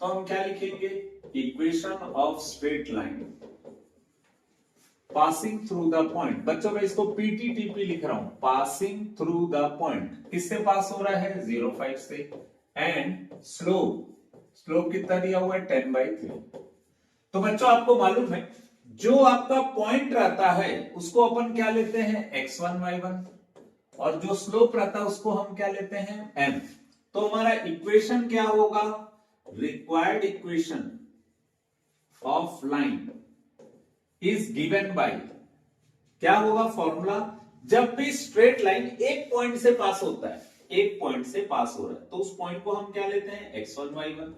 तो हम क्या लिखेंगे, equation of straight line passing through the point. बच्चों मैं इसको पीटीटीपी लिख रहा हूं, पासिंग थ्रू द पॉइंट, किससे पास हो रहा है 0 5 से, एंड स्लोप कितना दिया हुआ है 10/3। तो बच्चों आपको मालूम है जो आपका पॉइंट रहता है उसको अपन क्या लेते हैं x1 y1, और जो स्लोप रहता है उसको हम क्या लेते हैं m। तो हमारा इक्वेशन क्या होगा, required equation of line is given by, क्या होगा फॉर्मूला जब भी स्ट्रेट लाइन एक पॉइंट से पास होता है, एक पॉइंट से पास हो रहा है, तो उस पॉइंट को हम क्या लेते हैं x1 y1,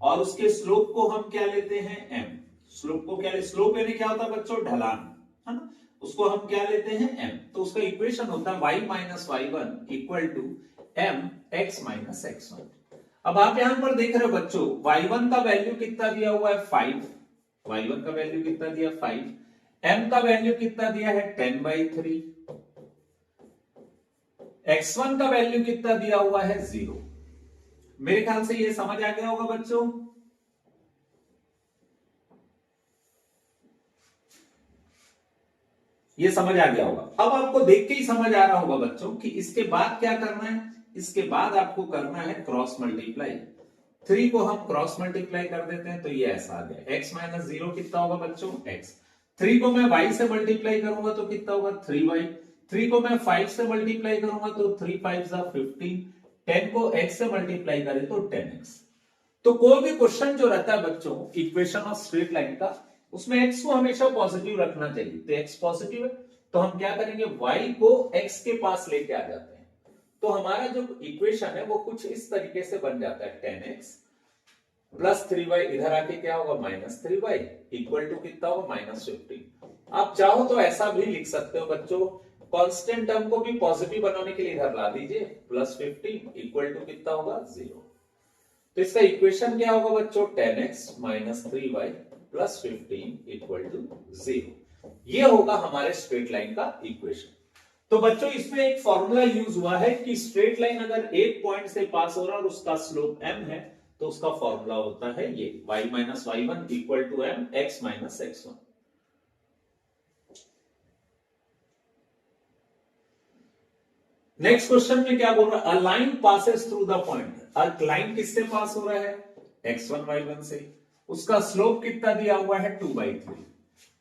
और उसके स्लोप को हम क्या लेते हैं m। स्लोप को क्या लेते, स्लोप यानी क्या होता है बच्चों, ढलान, है ना, उसको हम क्या लेते हैं m। तो उसका इक्वेशन होता है y minus y1 equal to m x minus x1। अब आप यहां पर देख रहे हो बच्चों, y1 का वैल्यू कितना दिया हुआ है 5, y1 का वैल्यू कितना दिया 5, m का वैल्यू कितना दिया है 10/3, x1 का वैल्यू कितना दिया हुआ है 0। मेरे ख्याल से ये समझ आ गया होगा बच्चों। ये समझ आ गया होगा। अब आपको देख के ही समझ आ रहा होगा बच्चों कि इसके बाद क्या करना है, इसके बाद आपको करना है क्रॉस मल्टीप्लाई। 3 को हम क्रॉस मल्टीप्लाई कर देते हैं तो ये ऐसा आ गया, x माइनस 0 कितना होगा बच्चों x। 3 को मैं y से मल्टीप्लाई करूंगा तो कितना होगा 3y। 3 को मैं 5 से मल्टीप्लाई करूंगा तो 3 5 15। 10 को x से मल्टीप्लाई करें तो 10x। तो कोई भी क्वेश्चन जो रहता है बच्चों इक्वेशन ऑफ स्ट्रेट लाइन का, उसमें x को हमेशा पॉजिटिव रखना चाहिए। तो x पॉजिटिव है तो हम क्या करेंगे, y को x के पास लेके आ जाते हैं। तो हमारा जो इक्वेशन है वो कुछ इस तरीके से बन जाता है, 10x प्लस 3y, इधर आके क्या होगा माइनस 3y इक्वल टू कितना होगा -15। आप चाहो तो ऐसा भी लिख सकते हो बच्चों, कांस्टेंट टर्म को भी पॉजिटिव बनाने के लिए इधर ला दीजिए, +15 इक्वल टू कितना होगा 0। तो इसका इक्वेशन क्या होगा बच्चों, 10x minus 3y plus 15 equal to 0। ये होगा हमारे स्ट्रेट लाइन का इक्वेशन। तो बच्चों इसमें एक फॉर्मूला यूज हुआ है कि स्ट्रेट लाइन अगर एक पॉइंट से पास हो रहा है और उसका स्लोप m है तो उसका फॉर्मूला होता है ये y minus y1 equal to m x minus x1। Next question में क्या बोल रहा है, a line passes through the point. A line किससे पास हो रहा है, x1 y1 से, उसका स्लोप कितना दिया हुआ है 2/3।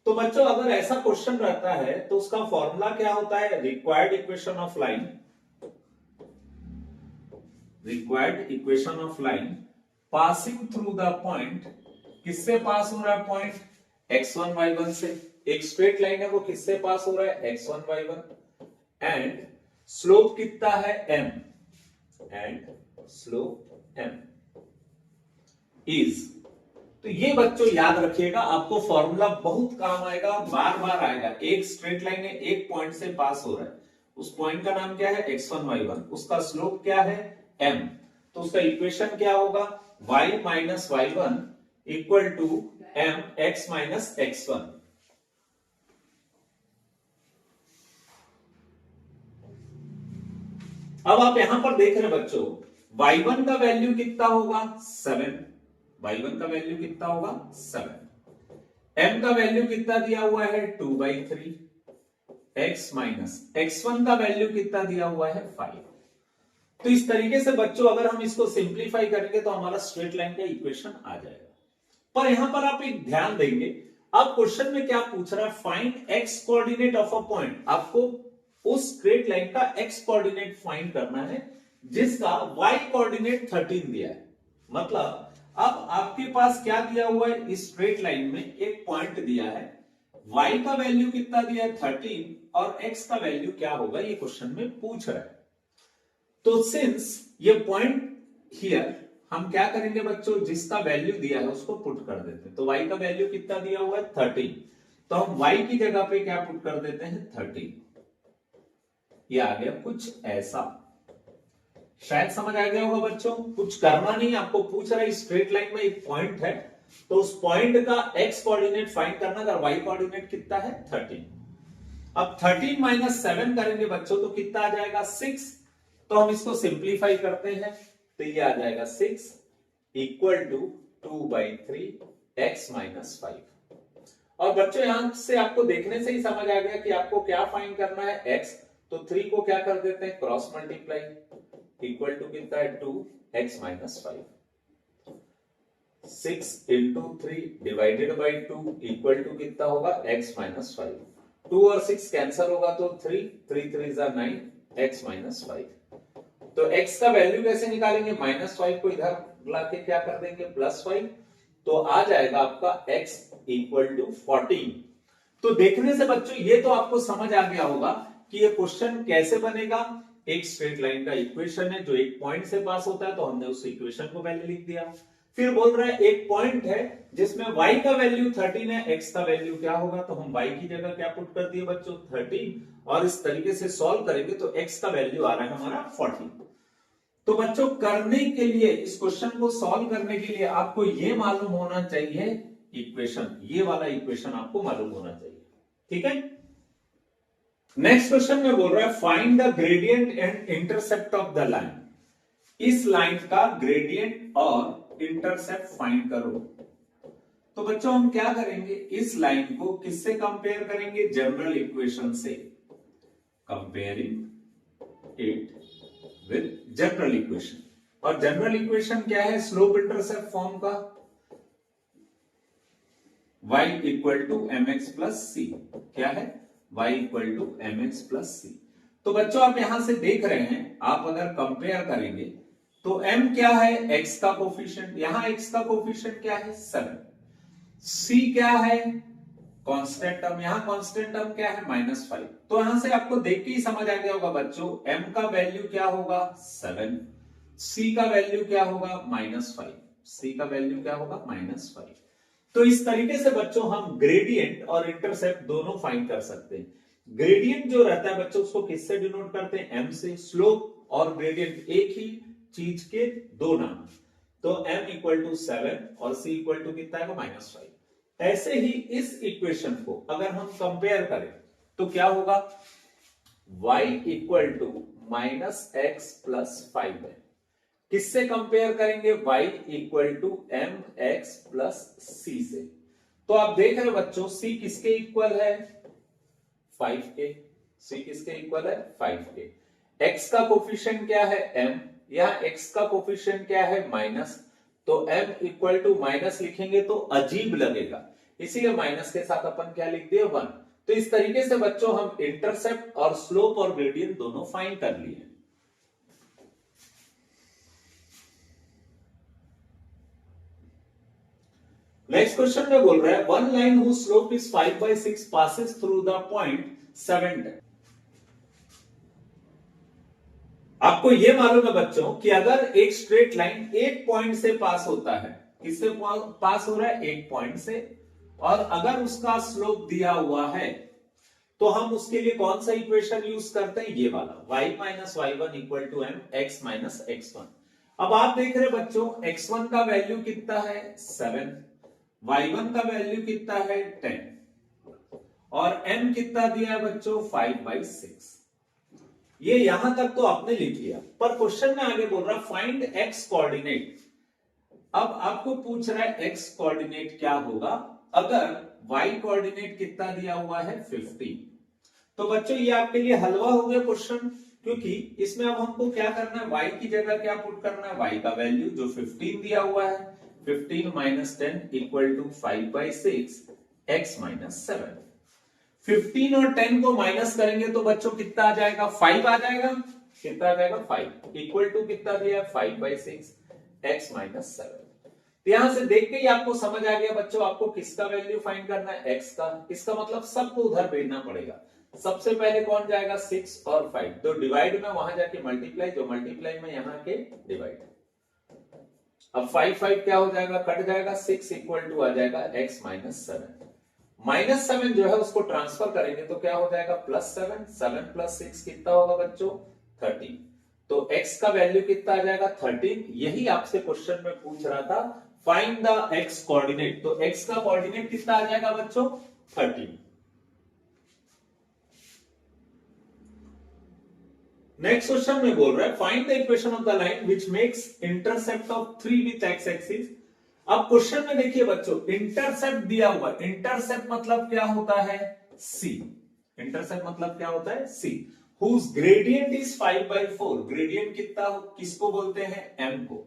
तो बच्चों अगर ऐसा क्वेश्चन रहता है तो उसका फॉर्मूला क्या होता है, required equation of line, required equation of line passing through the point. किससे पास हो रहा है पॉइंट, x1 y1 से। एक स्ट्रेट लाइन है वो किससे पास हो रहा है, x1 y1, एंड स्लोप कितना है m, and slope m is. तो ये बच्चों याद रखिएगा, आपको फॉर्मूला बहुत काम आएगा, बार बार आएगा। एक स्ट्रेट लाइन है, एक पॉइंट से पास हो रहा है, उस पॉइंट का नाम क्या है x1 y1, उसका स्लोप क्या है m। तो उसका इक्वेशन क्या होगा, y minus y1 equal to m x minus x1। अब आप यहां पर देख रहे हैं बच्चों, y1 का वैल्यू कितना होगा 7, y1 का वैल्यू कितना होगा 7, m का वैल्यू कितना दिया हुआ है 2/3, x माइनस x1 का वैल्यू कितना दिया हुआ है 5। तो इस तरीके से बच्चों अगर हम इसको सिंप्लीफाई करेंगे तो हमारा स्ट्रेट लाइन का इक्वेशन आ जाएगा। पर यहां पर आप एक ध्यान देंगे, अब क्वेश्चन में क्या पूछ रहा है, find x coordinate of a point. आपको उस स्ट्रेट लाइन का एक्स कोऑर्डिनेट फाइंड करना है जिसका y कोऑर्डिनेट 13 दिया है। मतलब अब आपके पास क्या दिया हुआ है, इस स्ट्रेट लाइन में एक पॉइंट दिया है, y का वैल्यू कितना दिया है 13 और x का वैल्यू क्या होगा ये क्वेश्चन में पूछ रहा है। तो सिंस ये पॉइंट हियर, हम क्या करेंगे बच्चों, जिसका वैल्यू दिया है उसको पुट कर देते हैं। तो y का वैल्यू कितना दिया हुआ है 13, तो हम y की जगह पे क्या पुट कर देते हैं 13। ये आ गया कुछ ऐसा, शायद समझ आ गया होगा बच्चों। कुछ करना नहीं, आपको पूछ रहा है स्ट्रेट लाइन में एक पॉइंट है तो उस पॉइंट का x कोऑर्डिनेट फाइंड करना, अगर y कोऑर्डिनेट कितना है 13। अब 13 माइनस 7 करेंगे बच्चों तो कितना आ जाएगा 6। तो हम इसको सिंप्लीफाई करते हैं तो ये आ जाएगा 6 इक्वल टू 2/3 x माइनस 5। और बच्चों यहां से आपको देखने से ही समझ आ गया कि आपको क्या फाइंड करना है x। तो 3 को क्या कर देते हैं क्रॉस मल्टीप्लाई, इक्वल टू कितना है 2x minus 5। 6 into 3 divided by 2 equal to कितना होगा x माइनस 5। 2 और 6 कैंसिल होगा तो 3 3 3 9 x माइनस 5। तो x का वैल्यू कैसे निकालेंगे, -5 को इधर लाके क्या कर देंगे +5, तो आ जाएगा आपका x इक्वल टू 14। तो देखने से बच्चों ये तो आपको समझ आ गया होगा कि ये क्वेश्चन कैसे बनेगा। एक स्ट्रेट लाइन का इक्वेशन है जो एक पॉइंट से पास होता है, तो हमने उस इक्वेशन को पहले लिख दिया। फिर बोल रहा है एक पॉइंट है जिसमें y का वैल्यू 13 है, x का वैल्यू क्या होगा, तो हम y की जगह क्या पुट कर दिए बच्चों 13, और इस तरीके से सॉल्व करेंगे तो x का वैल्यू आ रहा है हमारा 40। तो बच्चों करने के लिए, इस क्वेश्चन को सॉल्व करने के लिए आपको ये मालूम होना चाहिए इक्वेशन, ये वाला इक्वेशन आपको मालूम होना चाहिए। ठीक है। नेक्स्ट क्वेश्चन में बोल रहा है find the gradient and intercept of the line. इस लाइन का ग्रेडियंट और इंटरसेप्ट फाइंड करो। तो बच्चों हम क्या करेंगे, इस लाइन को किससे कंपेयर करेंगे, जनरल इक्वेशन से। Comparing it with general equation. और जनरल इक्वेशन क्या है, स्लोप इंटरसेप्ट फॉर्म का, y equal to mx plus C. क्या है, y equal to mx plus C. तो बच्चों आप यहां से देख रहे हैं, आप अगर कंपेयर करेंगे तो m क्या है, x का कोफिशिएंट, यहां x का कोफिशिएंट क्या है 7, c क्या है कांस्टेंट टर्म, यहां कांस्टेंट टर्म क्या है -5। तो यहां से आपको देख के ही समझ आ गया होगा बच्चों, m का वैल्यू क्या होगा 7, c का वैल्यू क्या होगा -5, c का वैल्यू क्या होगा -5। तो इस तरीके से बच्चों हम ग्रेडियंट और इंटरसेप्ट दोनों फाइंड कर सकते हैं। ग्रेडियंट जो रहता है बच्चों उसको किससे डिनोट करते हैं, m से। स्लोप और ग्रेडियंट एक ही चीज के दो नाम। तो m इक्वल टू 7 और c इक्वल टू कितना है -5। ऐसे ही इस इक्वेशन को अगर हम कंपेयर करें तो क्या होगा, y equal to -x plus 5 है। किससे कंपेयर करेंगे, y equal to mx plus c से। तो आप देख रहे बच्चों c किसके इक्वल है 5 के, c किसके इक्वल है 5 के। x का कोफिशिएंट क्या है m, यहां x का कोफिशिएंट क्या है माइनस, तो m इक्वल टू माइनस लिखेंगे तो अजीब लगेगा, इसीलिए माइनस के साथ अपन क्या लिख दिए 1। तो इस तरीके से बच्चों हम इंटरसेप्ट और स्लोप और ग्रेडियंट दोनों फाइंड कर लिए। नेक्स्ट क्वेश्चन में बोल रहा है one line whose slope is 5/6 passes through the point 7। आपको यह मालूम है बच्चों कि अगर एक स्ट्रेट लाइन एक पॉइंट से पास होता है, किससे पास हो रहा है, एक पॉइंट से, और अगर उसका स्लोप दिया हुआ है तो हम उसके लिए कौन सा इक्वेशन यूज करते हैं, ये वाला, y minus y1 equal to m x minus x1। अब आप देख रहे बच्चों x1 का वैल्यू कितना है 7, y1 का वैल्यू कितना है 10, और m कितना दिया है बच्चों 5/6। ये यहां तक तो आपने लिख लिया, पर क्वेश्चन में आगे बोल रहा है फाइंड x कोऑर्डिनेट। अब आपको पूछ रहा है x कोऑर्डिनेट क्या होगा अगर y कोऑर्डिनेट कितना दिया हुआ है 15। तो बच्चों ये आपके लिए हलवा हो गया क्वेश्चन, क्योंकि इसमें अब हमको क्या करना है, y की जगह क्या पुट करना है, y का वैल्यू जो 15 दिया हुआ है, 15 minus 10 equal to 5/6 x minus 7। 15 और 10 को माइनस करेंगे तो बच्चों कितना आ जाएगा 5 आ जाएगा, कितना आ जाएगा 5 इक्वल टू कितना दिया है 5/6 x माइनस 7। तो यहां से देख के ही आपको समझ आ गया बच्चों आपको किसका वैल्यू फाइंड करना है, x का। इसका मतलब सबको उधर भेजना पड़ेगा। सबसे पहले कौन जाएगा 6 और 5, तो डिवाइड में वहां जाके मल्टीप्लाई, जो मल्टीप्लाई में यहां के डिवाइड। अब 5 क्या हो जाएगा, कट जाएगा, 6 इक्वल टू आ जाएगा x माइनस 7। -7 जो है उसको ट्रांसफर करेंगे तो क्या हो जाएगा +7, 7 + 6 कितना होगा बच्चों 13। तो x का वैल्यू कितना आ जाएगा 13। यही आपसे क्वेश्चन में पूछ रहा था फाइंड द x कोऑर्डिनेट। तो x का कोऑर्डिनेट कितना आ जाएगा बच्चों 13। नेक्स्ट क्वेश्चन में बोल रहा है find the equation of the line which makes intercept of 3 with x axis. अब क्वेश्चन में देखिए बच्चों इंटरसेप्ट दिया हुआ, इंटरसेप्ट मतलब क्या होता है c, इंटरसेप्ट मतलब क्या होता है c, whose gradient is 5/4। Gradient कितना किसको बोलते हैं m को।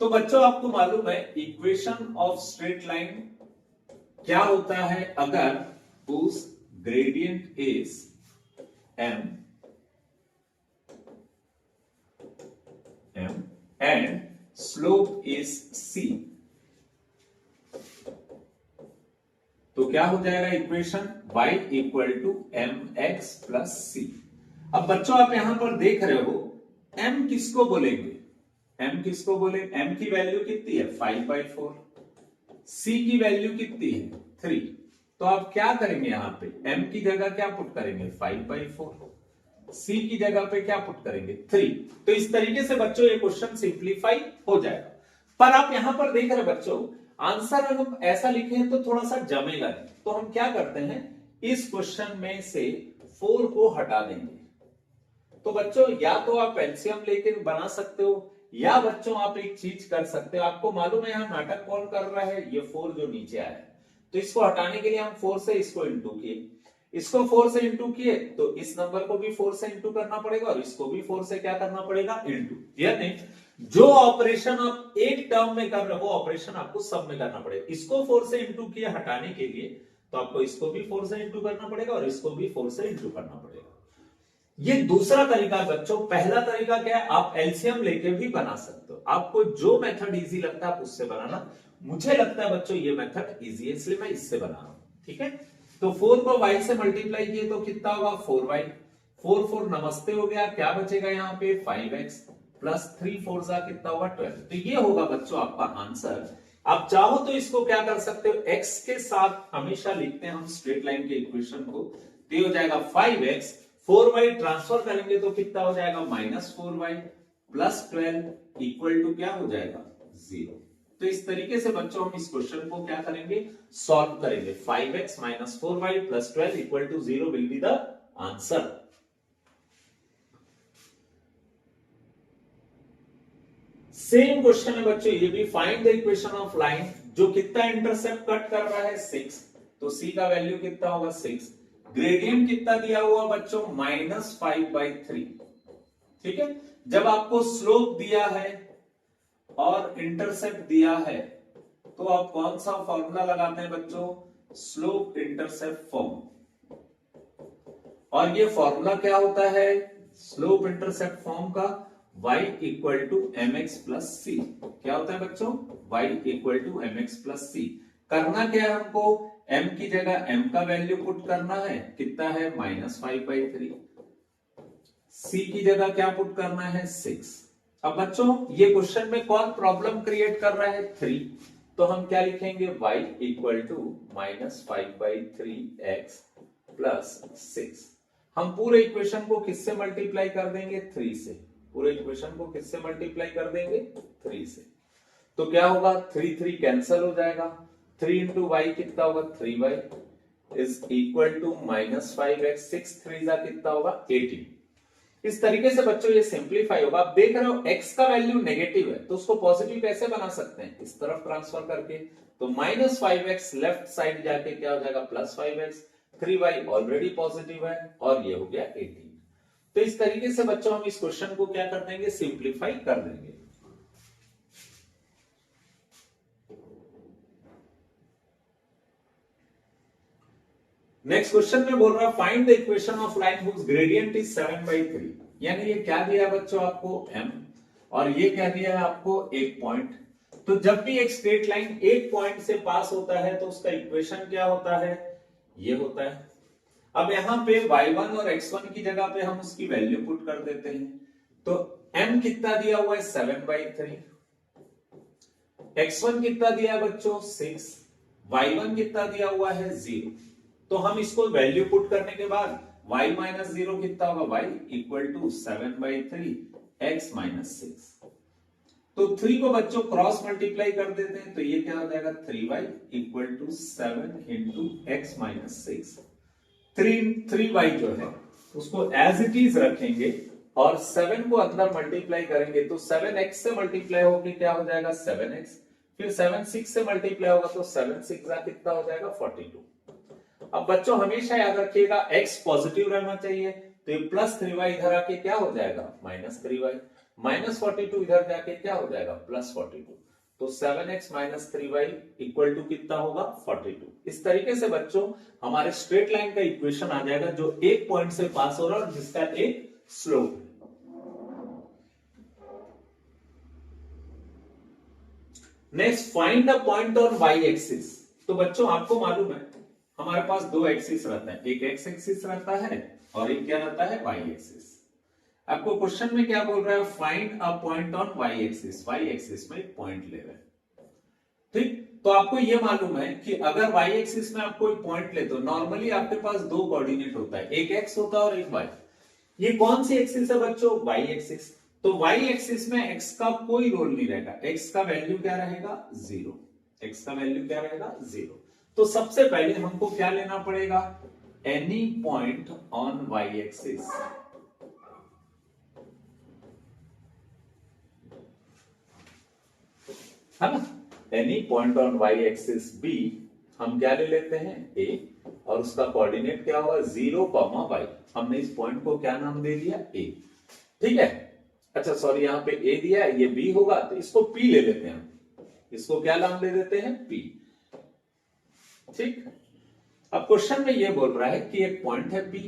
तो बच्चों आपको मालूम है इक्वेशन ऑफ स्ट्रेट लाइन क्या होता है अगर whose gradient is m and slope is c। तो क्या हो जाएगा equation y equal to mx plus c। अब बच्चों आप यहां पर देख रहे हो m किसको बोलेंगे, m किसको बोले, m की वैल्यू कितनी है 5/4, c की वैल्यू कितनी है 3, तो आप क्या करेंगे यहां पे m की जगह क्या पुट करेंगे 5/4, c की जगह पे क्या पुट करेंगे 3। तो इस तरीके से बच्चों ये क्वेश्चन सिंप्लीफाई हो जाएगा। पर आप यहां पर देख रहे बच्चों आंसर अगर हम ऐसा लिखे तो थोड़ा सा जमेगा नहीं, तो हम क्या करते हैं इस क्वेश्चन में से 4 को हटा देंगे। तो बच्चों या तो आप एलसीएम लेके बना सकते हो या बच्चों आप एक चीज कर सकते हो, आपको मालूम है यहां नाटक कौन कर रहा है, ये 4 जो नीचे आया है, तो इसको हटाने के लिए हम 4 से इसको इंटू किए, इसको 4 से इंटू किए तो इस नंबर को भी 4 से इंटू करना पड़ेगा और इसको भी 4 से क्या करना पड़ेगा इंटू, यानी जो ऑपरेशन आप एक टर्म में कर रहे हो वो ऑपरेशन आपको सब में करना पड़ेगा। इसको 4 से इंटू किया हटाने के लिए तो आपको इसको भी 4 से इंटू करना पड़ेगा और इसको भी 4 से इंटू करना पड़ेगा। ये दूसरा तरीका बच्चों। पहला तरीका क्या है, आप एलसीएम लेके भी बना सकते हो, आपको जो मेथड इजी लगता है आप उससे बनाना। मुझे लगता है बच्चों ये मेथड इजी है इसलिए मैं इससे बना रहा हूं, ठीक है। तो 4 को y से मल्टीप्लाई किए तो कितना होगा 4y, 4 4 नमस्ते हो गया, क्या बचेगा यहाँ पे 5x प्लस 3 4 जा कितना होगा 12। तो ये होगा बच्चों आपका आंसर। आप चाहो तो इसको क्या कर सकते हो, x के साथ हमेशा लिखते हैं हम स्ट्रेट लाइन के इक्वेशन को, तो ये हो जाएगा 5x, 4y ट्रांसफर करेंगे तो कितना हो जाएगा -4y प्लस 12 इक्वल टू क्या हो जाएगा 0। तो इस तरीके से बच्चों हम इस क्वेश्चन को क्या करेंगे सॉल्व करेंगे। 5x - 4y plus 12 equal to 0 will be the answer. Same question है बच्चों ये भी, find the equation of line, जो कितना इंटरसेप्ट कट कर रहा है 6, तो c का वैल्यू कितना होगा 6, ग्रेडियंट कितना दिया हुआ बच्चों -5/3, ठीक है। जब आपको स्लोप दिया है और इंटरसेप्ट दिया है तो आप कौन सा फॉर्मूला लगाते हैं बच्चों, स्लोप इंटरसेप्ट फॉर्म। और ये फॉर्मूला क्या होता है स्लोप इंटरसेप्ट फॉर्म का, y equal to mx plus C. क्या होता है बच्चों y equal to mx plus C. करना क्या है हमको, m की जगह m का वैल्यू पुट करना है, कितना है -5/3, c की जगह क्या पुट करना है 6। अब बच्चों ये क्वेश्चन में कौन प्रॉब्लम क्रिएट कर रहा है 3, तो हम क्या लिखेंगे y equal to -5/3x plus 6। हम पूरे इक्वेशन को किससे मल्टीप्लाई कर देंगे 3 से, पूरे इक्वेशन को किससे मल्टीप्लाई कर देंगे 3 से। तो क्या होगा 3 3 कैंसिल हो जाएगा, 3 इंटू वाई कितना होगा 3y is equal to -5x, 6 3 जा कितना होगा 18। इस तरीके से बच्चों ये सिंप्लीफाई होगा। आप देख रहे हो x का वैल्यू नेगेटिव है तो उसको पॉजिटिव कैसे बना सकते हैं, इस तरफ ट्रांसफर करके, तो -5x लेफ्ट साइड जाके क्या हो जाएगा +5x, 3y ऑलरेडी पॉजिटिव है और ये हो गया 18। तो इस तरीके से बच्चों हम इस क्वेश्चन को क्या कर देंगे सिंप्लीफाई कर देंगे। नेक्स्ट क्वेश्चन में बोल रहा है find the equation of line whose gradient is 7/3, यानी ये क्या दिया बच्चों आपको m और ये क्या दिया है आपको एक पॉइंट। तो जब भी एक स्ट्रेट लाइन एक पॉइंट से पास होता है तो उसका इक्वेशन क्या होता है, ये होता है। अब यहां पे y1 और x1 की जगह पे हम उसकी वैल्यू पुट कर देते हैं, तो m कितना दिया हुआ है 7/3, x1 कितना दिया है बच्चों 6, y1 कितना दिया हुआ है 0। तो हम इसको वैल्यू पुट करने के बाद y - 0 कितना होगा y इक्वल टू 7/3 x - 6। तो 3 को बच्चों क्रॉस मल्टीप्लाई कर देते हैं तो ये क्या हो जाएगा 3y equal to 7 into x - 6। 3y जो है उसको एज इट इज रखेंगे और 7 को अंदर मल्टीप्लाई करेंगे तो 7x से मल्टीप्लाई होकर क्या हो जाएगा 7x, फिर 7 6 से मल्टीप्लाई होगा तो 7 6 कितना हो जाएगा 42। अब बच्चों हमेशा याद रखिएगा x पॉजिटिव रहना चाहिए, तो ये +3y इधर आके क्या हो जाएगा -3y, -42 इधर जाके क्या हो जाएगा +42। तो 7x - 3y इक्वल टू कितना होगा 42। इस तरीके से बच्चों हमारे स्ट्रेट लाइन का इक्वेशन आ जाएगा जो एक पॉइंट से पास हो रहा है और जिसका एक स्लोप है। Next find the point on y axis. तो बच्चों आपको मालूम है हमारे पास दो एक्सिस रहता है, एक x एक्सिस रहता है और एक क्या रहता है वाई एक्सिस। आपको क्वेश्चन में क्या बोल रहा है, find a point on Y axis, Y axis में एक पॉइंट ले रहे हैं। ठीक, तो आपको ये मालूम है कि अगर वाई एक्सिस में आप कोई पॉइंट ले तो नॉर्मली आपके पास दो कोऑर्डिनेट होता है, एक एक्स होता है और एक वाई। ये कौन सी एक्सिस है बच्चों, वाई एक्सिस। तो वाई एक्सिस में एक्स का कोई रोल नहीं रहेगा, एक्स का वैल्यू क्या रहेगा, जीरो। एक्स का वैल्यू क्या रहेगा, जीरो। तो सबसे पहले हमको क्या लेना पड़ेगा, any point on Y axis. है ना, any point on Y axis be, हम क्या ले लेते हैं, ए, और उसका कोऑर्डिनेट क्या होगा, 0, y। हमने इस पॉइंट को क्या नाम दे दिया, ए। ठीक है, अच्छा सॉरी, यहां पे ए दिया है, ये बी होगा, तो इसको पी ले लेते हैं, इसको क्या नाम दे देते हैं, पी। ठीक, अब क्वेश्चन में ये बोल रहा है कि एक पॉइंट है P,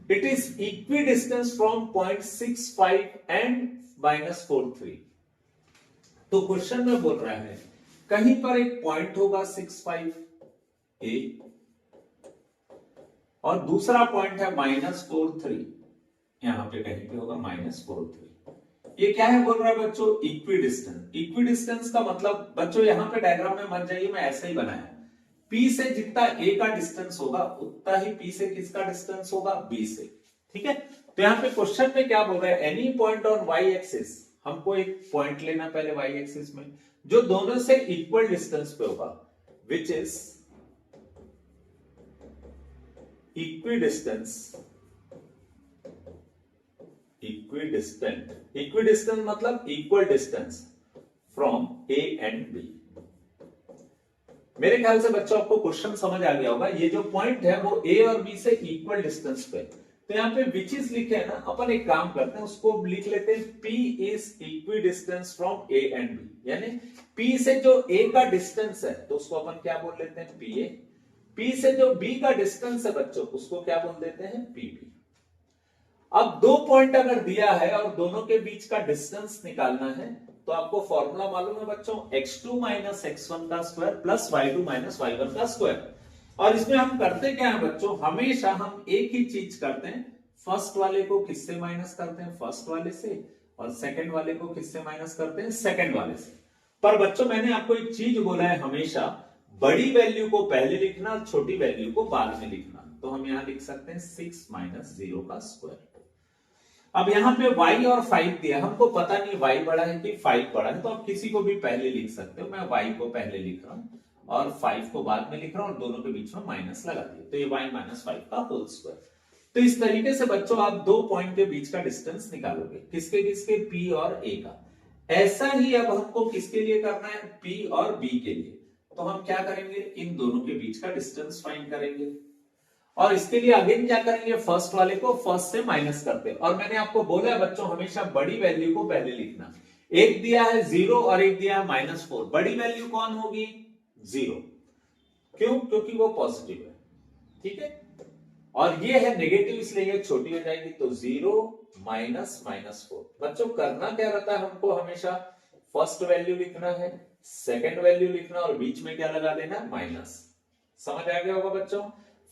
it is equidistance from point 65 and -43। तो क्वेश्चन में बोल रहा है कहीं पर एक पॉइंट होगा 65 ए और दूसरा पॉइंट है -43, यहां पे कहीं पे होगा -43। ये क्या है बोल रहा है बच्चों, इक्वी डिस्टेंस। इक्वी डिस्टेंस का मतलब बच्चों यहां पे डायग्राम में मत जाइए, मैं ऐसे ही बनाया, P से जितना A का डिस्टेंस होगा उतना ही P से किसका डिस्टेंस होगा, B से। ठीक है, तो यहाँ पे क्वेश्चन में क्या बोल रहा है, any point on Y axis, हमको एक पॉइंट लेना पहले वाई एक्सिस में जो दोनों से इक्वल डिस्टेंस पे होगा, विच इज इक्विडिस्टेंस। इक्विडिस्टेंस मतलब equal distance from A and B. मेरे ख्याल से बच्चों आपको क्वेश्चन समझ आ गया होगा, ये जो पॉइंट है वो ए और बी से इक्वल डिस्टेंस पे। तो यहाँ पे विच इज लिखे है ना, अपन एक काम करते हैं, उसको लिख लेते हैं P is equidistance from A and B, यानी P से जो A का डिस्टेंस है तो उसको अपन क्या बोल लेते हैं, PA। P से जो B का डिस्टेंस है बच्चों उसको क्या बोल देते हैं, PB। अब दो पॉइंट अगर दिया है और दोनों के बीच का डिस्टेंस निकालना है तो आपको फॉर्मूला मालूम है बच्चों, x2 माइनस x1 का square plus y2 minus y1 का स्क्वायर। और इसमें हम करते क्या है बच्चों, हमेशा हम एक ही चीज करते हैं, फर्स्ट वाले को किससे माइनस करते हैं, फर्स्ट वाले से, और सेकंड वाले को किससे माइनस करते हैं, सेकंड वाले से। पर बच्चों मैंने आपको एक चीज बोला है, हमेशा बड़ी वैल्यू को पहले लिखना, छोटी वैल्यू को बाद में लिखना। तो हम यहां लिख सकते हैं 6 माइनस 0 का स्क्वायर। अब यहाँ पे y और 5 दिया, हमको पता नहीं y बड़ा है कि 5 बड़ा है, तो आप किसी को भी पहले लिख सकते हो। मैं y को पहले लिख रहा हूं और 5 को बाद में लिख रहा हूं और दोनों के बीच में माइनस लगा दिया, तो ये y माइनस 5 का होल स्क्वायर। तो इस तरीके से बच्चों आप दो पॉइंट के बीच का डिस्टेंस निकालोगे, किसके किसके, P और A का। ऐसा ही अब हमको किसके लिए करना है, P और B के लिए। तो हम क्या करेंगे, इन दोनों के बीच का डिस्टेंस फाइंड करेंगे और इसके लिए अगेन क्या करेंगे, फर्स्ट वाले को फर्स्ट से माइनस करते हैं। और मैंने आपको बोला है बच्चों हमेशा बड़ी वैल्यू को पहले लिखना। एक दिया है 0 और एक दिया है -4, बड़ी वैल्यू कौन होगी, 0। क्यों, क्योंकि वो पॉजिटिव है। ठीक है, और ये है नेगेटिव, इसलिए ये छोटी हो जाएगी, तो 0 माइनस -4। बच्चों करना क्या रहता है, हमको हमेशा फर्स्ट वैल्यू लिखना है, सेकंड वैल्यू लिखना और बीच में क्या लगा देना, माइनस। समझ आ गया होगा बच्चों,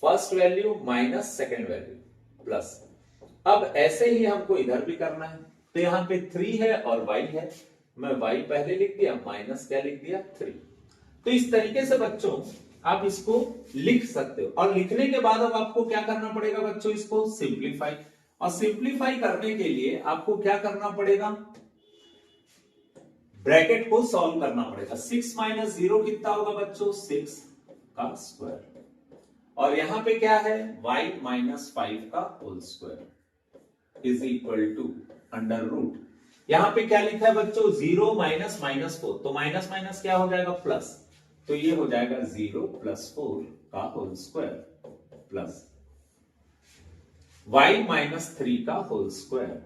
first value minus second value plus. अब ऐसे ही हमको इधर भी करना है, तो यहां पे 3 है और y है, मैं y पहले लिख दिया, माइनस क्या लिख दिया, 3। तो इस तरीके से बच्चों आप इसको लिख सकते हो। और लिखने के बाद अब आपको क्या करना पड़ेगा बच्चों, इसको सिंप्लीफाई। और सिंप्लीफाई करने के लिए आपको क्या करना पड़ेगा, ब्रैकेट को सॉल्व करना पड़ेगा। 6 माइनस 0 कितना होगा बच्चों, 6 का स्क्वायर, और यहां पे क्या है, y माइनस 5 का whole square is equal to under root. यहां पे क्या लिखा है बच्चों, 0 माइनस -4, तो माइनस माइनस क्या हो जाएगा, प्लस, तो ये हो जाएगा 0 प्लस 4 का whole square plus y minus 3 का होल स्क्वायर।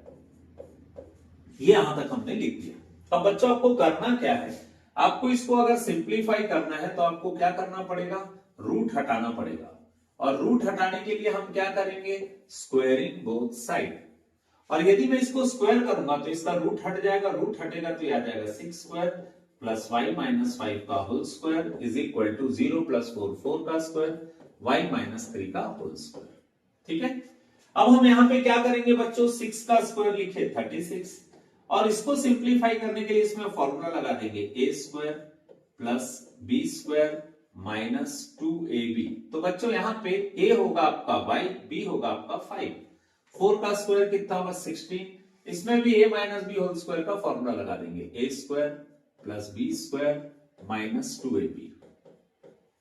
ये यहां तक हमने लिख दिया। अब बच्चों आपको करना क्या है, आपको इसको अगर सिंप्लीफाई करना है तो आपको क्या करना पड़ेगा, रूट हटाना पड़ेगा। और रूट हटाने के लिए हम क्या करेंगे, स्क्वायरिंग बोथ साइड। और यदि मैं इसको स्क्वायर करूंगा तो इसका रूट हट जाएगा, रूट हटेगा तो आ जाएगा 6 स्क्वायर प्लस y माइनस 5 का whole square is equal to 0 plus 4 4 का स्क्वायर y माइनस 3 का होल स्क्वायर। ठीक है, अब हम यहां पे क्या करेंगे बच्चों, 6 का स्क्वायर लिखे 36, और इसको सिंप्लीफाई करने के लिए इसमें फॉर्मूला लगा देंगे a square plus b square minus 2ab। तो बच्चों यहां पे a होगा आपका y, b होगा आपका 5, 4 का स्क्वायर कितना होगा 16, इसमें भी a minus b whole square का फॉर्मूला लगा देंगे, a square plus b square minus 2ab।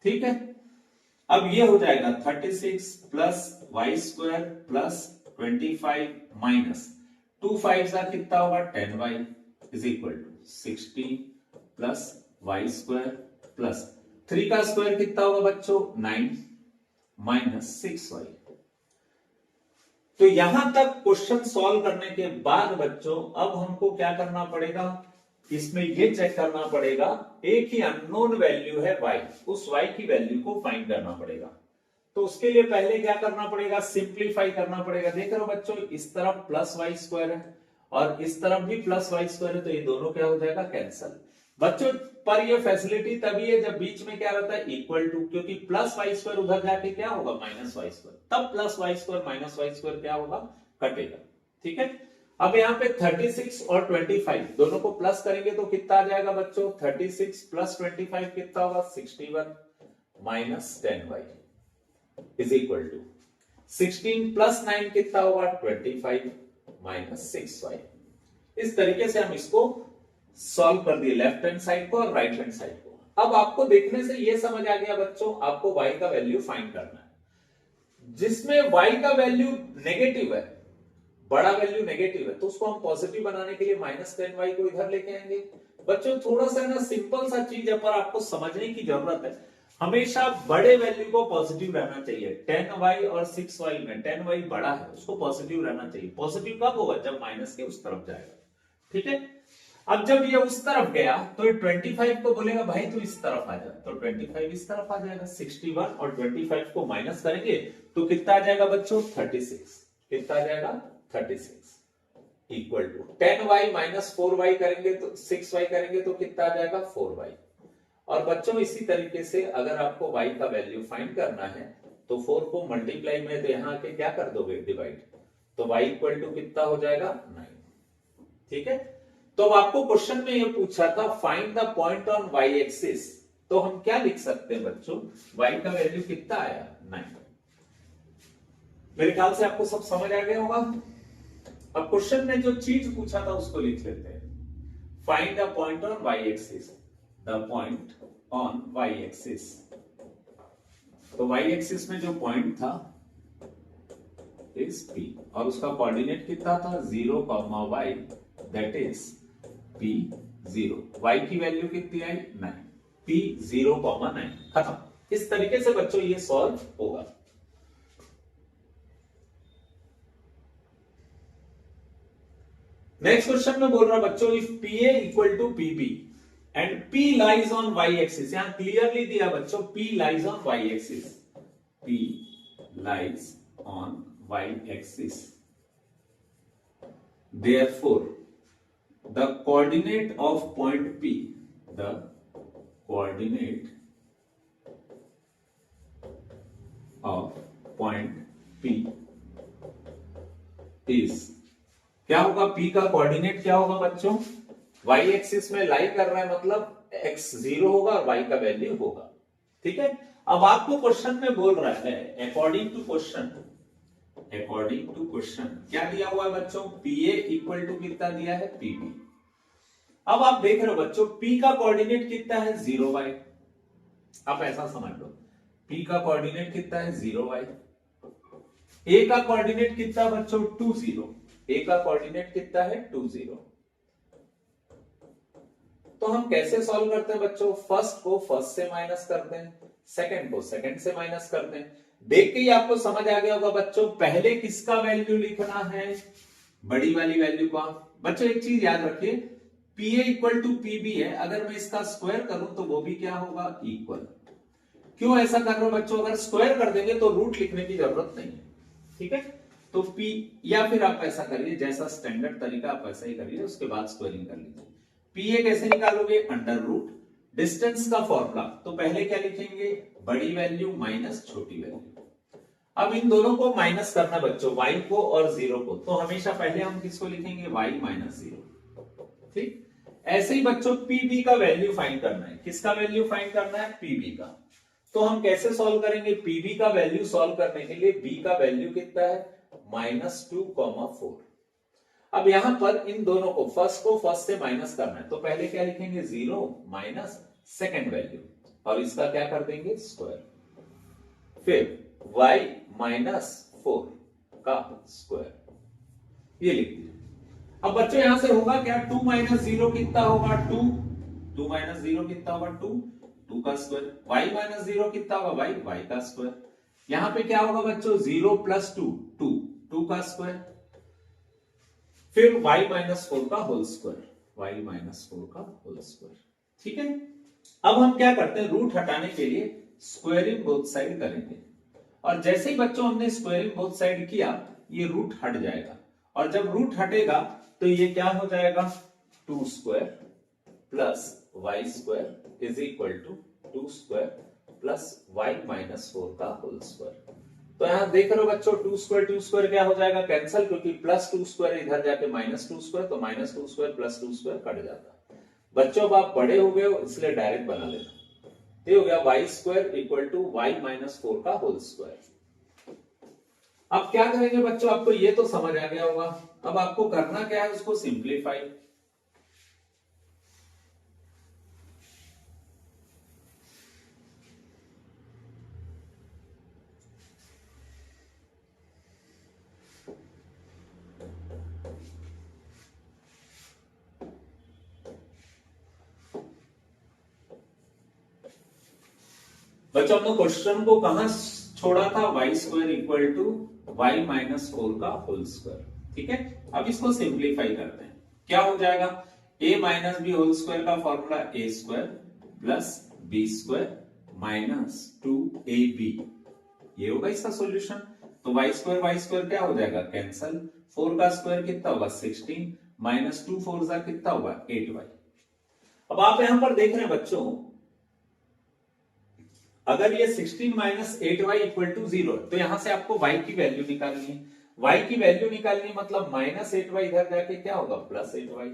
ठीक है, अब ये हो जाएगा 36 plus Y square plus 25 minus 2 5 का कितना होगा 10y is equal to 16 plus Y square plus 3 का स्क्वायर कितना होगा बच्चों 9 माइनस 6y। तो यहां तक क्वेश्चन सॉल्व करने के बाद बच्चों अब हमको क्या करना पड़ेगा, इसमें ये चेक करना पड़ेगा, एक ही अननोन वैल्यू है y, उस y की वैल्यू को फाइंड करना पड़ेगा। तो उसके लिए पहले क्या करना पड़ेगा, सिंप्लीफाई करना पड़ेगा। देख रहे हो बच्चों, इस तरफ प्लस वाई स्क्वायर है और इस तरफ भी प्लस वाई स्क्वायर है, तो ये दोनों क्या हो जाएगा कैंसल। बच्चों पर ये फैसिलिटी तभी है जब बीच में क्या रहता है इक्वल टू, क्योंकि प्लस वाई स्क्वायर उधर जाके क्या होगा माइनस वाई स्क्वायर, तब plus Y square minus Y square क्या होगा कटेगा। ठीक है, अब यहाँ पे 36 और 25 दोनों को प्लस करेंगे तो कितना आ जाएगा बच्चों, 36 प्लस 25 कितना होगा 61 minus 10y is equal to 16 plus 9 कितना होगा 25 माइनस 6y। इस तरीके से हम इसको सॉल्व कर दिए, लेफ्ट हैंड साइड को और राइट हैंड साइड को। अब आपको देखने से ये समझ आ गया बच्चों, आपको y का वैल्यू फाइंड करना है। जिसमें y का वैल्यू नेगेटिव है, बड़ा वैल्यू नेगेटिव है, तो उसको हम पॉजिटिव बनाने के लिए माइनस 10y को इधर लेके आएंगे। बच्चों थोड़ा सा ना सिंपल सा चीज है पर आपको समझने की जरूरत है, हमेशा बड़े वैल्यू को पॉजिटिव रहना चाहिए। 10y और 6y में 10y बड़ा है, उसको पॉजिटिव रहना चाहिए। पॉजिटिव कब होगा, जब माइनस के उस तरफ जाएगा। ठीक है, अब जब ये उस तरफ गया तो 25 को बोलेगा भाई तू इस तरफ आ जा, तो 25 इस तरफ आ जाएगा। 61 और 25 को माइनस करेंगे तो कितना आ जाएगा बच्चों 36, कितना आ जाएगा 36 equal to 10y minus 4y करेंगे तो 6y करेंगे तो कितना आ जाएगा 4y। और बच्चों इसी तरीके से अगर आपको y का वैल्यू फाइंड करना है तो 4 को मल्टीप्लाई में तो यहां के क्या कर दोगे डिवाइड, तो y इक्वल टू कितना हो जाएगा 9। ठीक है, तो अब आपको क्वेश्चन में ये पूछा था find the point on y axis, तो हम क्या लिख सकते हैं बच्चों, y का वैल्यू कितना आया 9। मेरे ख्याल से आपको सब समझ आ गया होगा। अब क्वेश्चन में जो चीज पूछा था उसको लिख लेते हैं, find the point on y axis, the point on y axis. तो y एक्सिस में जो पॉइंट था इज p और उसका कोऑर्डिनेट कितना था 0, y that is p 0, y की वैल्यू कितनी आई 9, p 0, 9 खत्म। इस तरीके से बच्चों ये सॉल्व होगा। नेक्स्ट क्वेश्चन में बोल रहा बच्चों, if PA equal to PB and P lies on y axis, यहां क्लियरली दिया बच्चों P lies on y axis, P lies on y axis, therefore the coordinate of point P, the coordinate of point P is, क्या होगा P का coordinate क्या होगा बच्चों, y axis में लाई कर रहा है मतलब x 0 होगा और y का वैल्यू होगा। ठीक है, अब आपको क्वेश्चन में बोल रहा है according to question, according to question क्या दिया हुआ है बच्चों, PA इक्वल टू कितना दिया है PB। अब आप देख रहे हो बच्चों P का कोऑर्डिनेट कितना है 0y, आप ऐसा समझ लो P का कोऑर्डिनेट कितना है 0y, A का कोऑर्डिनेट कितना बच्चों 20, A का कोऑर्डिनेट कितना है 20। तो हम कैसे सॉल्व करते हैं बच्चों, फर्स्ट को फर्स्ट से माइनस करते हैं, सेकंड को सेकंड से माइनस करते हैं। देख के ही आपको समझ आ गया होगा बच्चों पहले किसका वैल्यू लिखना है, बड़ी वाली वैल्यू का। बच्चों एक चीज याद रखिए, PA इक्वल टू PB है, अगर मैं इसका स्क्वायर करूं तो वो भी क्या होगा इक्वल। क्यों ऐसा कर रहे हो बच्चों, अगर स्क्वायर कर देंगे तो रूट लिखने की जरूरत नहीं है। ठीक है, तो P, या फिर आप ऐसा करिए जैसा स्टैंडर्ड तरीका आप वैसा ही करिए, उसके बाद स्क्वायरिंग कर लीजिए। PA कैसे निकालोगे, अंडर रूट डिस्टेंस का फॉर्मूला, तो पहले क्या लिखेंगे बड़ी वैल्यू माइनस छोटी वैल्यू। अब इन दोनों को माइनस करना बच्चों, y को और 0 को, तो हमेशा पहले हम किसको लिखेंगे, y माइनस 0। ठीक, ऐसे ही बच्चों pb का वैल्यू फाइंड करना है। किसका वैल्यू फाइंड करना है, pb का। तो हम कैसे सॉल्व करेंगे, pb का वैल्यू सॉल्व करने के लिए b का वैल्यू कितना है, -2,4। अब यहां पर इन दोनों को फर्स्ट से माइनस करना है, तो पहले क्या लिखेंगे, 0 माइनस सेकेंड वैल्यू, और इसका क्या कर देंगे, स्क्वायर, फिर y -4 का स्क्वायर, ये लिख दीजिए। अब बच्चों यहां से होगा क्या, 2 माइनस 0 कितना होगा, 2 माइनस 0 कितना होगा, 2 का स्क्वायर, y माइनस 0 कितना होगा, y का स्क्वायर। यहां पे क्या होगा बच्चों, 0 प्लस 2 का स्क्वायर, फिर y माइनस 4 का होल स्क्वायर, y माइनस 4 का होल स्क्वायर। ठीक है, अब हम क्या करते हैं, रूट हटाने के लिए स्क्वायरिंग बोथ साइड करेंगे, और जैसे ही बच्चों हमने स्क्वायरिंग बोथ साइड किया, ये रूट हट जाएगा, और जब रूट हटेगा तो ये क्या हो जाएगा, 2 square plus y square is equal to 2 square plus y minus 4 का होल स्क्वायर। तो यहां देख रहे हो बच्चों, 2 स्क्वायर क्या हो जाएगा, कैंसल, क्योंकि प्लस 2 स्क्वायर इधर जाके -2 स्क्वायर, तो -2 स्क्वायर प्लस 2 स्क्वायर कट जाता। बच्चों अब आप बड़े हो गए हो, इसलिए डायरेक्ट बना लेना, ये हो गया y square equal to y minus 4 का होल स्क्वायर। अब क्या करेंगे बच्चों, आपको ये तो समझ आ गया होगा, अब आपको करना क्या है, उसको सिंप्लीफाई। बच्चों हमने क्वेश्चन को कहां छोड़ा था, y square equal to y minus 4 का होल स्क्वायर। ठीक है, अब इसको सिंप्लीफाई करते हैं, क्या हो जाएगा, a minus B whole square का formula a square plus B square minus 2ab, ये होगा इसका सॉल्यूशन। तो y स्क्वायर क्या हो जाएगा, कैंसल, 4 का स्क्वायर कितना होगा, 16 माइनस 2 4 कितना होगा, 8y। अब आप यहां पर देख रहे हैं बच्चों, अगर ये 16 माइनस 8y इक्वल टू 0, तो यहां से आपको y की वैल्यू निकालनी है। y की वैल्यू निकालनी मतलब माइनस 8y इधर जाके क्या होगा, प्लस 8y,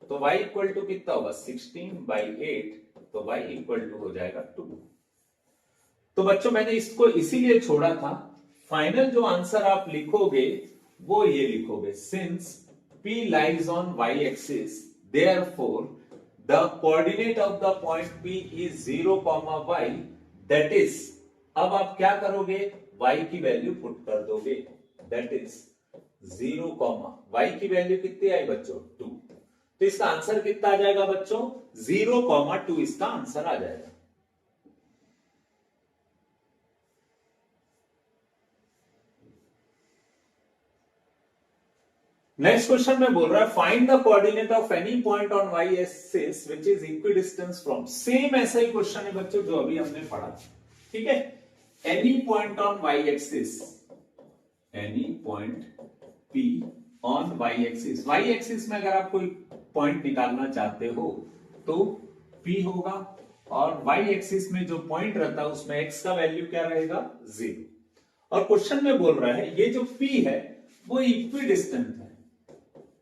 तो y इक्वल टू कितना होगा, 16/8, तो y इक्वल टू हो जाएगा 2। तो बच्चों मैंने इसको इसीलिए छोड़ा था, फाइनल जो आंसर आप लिखोगे वो ये लिखोगे, since p lies on y axis, therefore the coordinate of the point p is 0, y, that is, अब आप क्या करोगे, y की वैल्यू पुट कर दोगे, that is 0, y की वैल्यू कितनी आई बच्चों, 2, तो इसका आंसर कितना आ जाएगा बच्चों, 0, 2 इसका आंसर आ जाएगा। नेक्स्ट क्वेश्चन में बोल रहा है, find the coordinate of any point on y axis which is equidistance from, same ऐसा ही क्वेश्चन है बच्चों जो अभी हमने पढ़ा। ठीक है, any point on y axis, any point p on y axis, y axis में अगर आप कोई पॉइंट निकालना चाहते हो तो p होगा, और y एक्सिस में जो पॉइंट रहता है उसमें x का वैल्यू क्या रहेगा, 0। और क्वेश्चन में बोल रहा है ये जो p है वो इक्विडिस्टेंट है,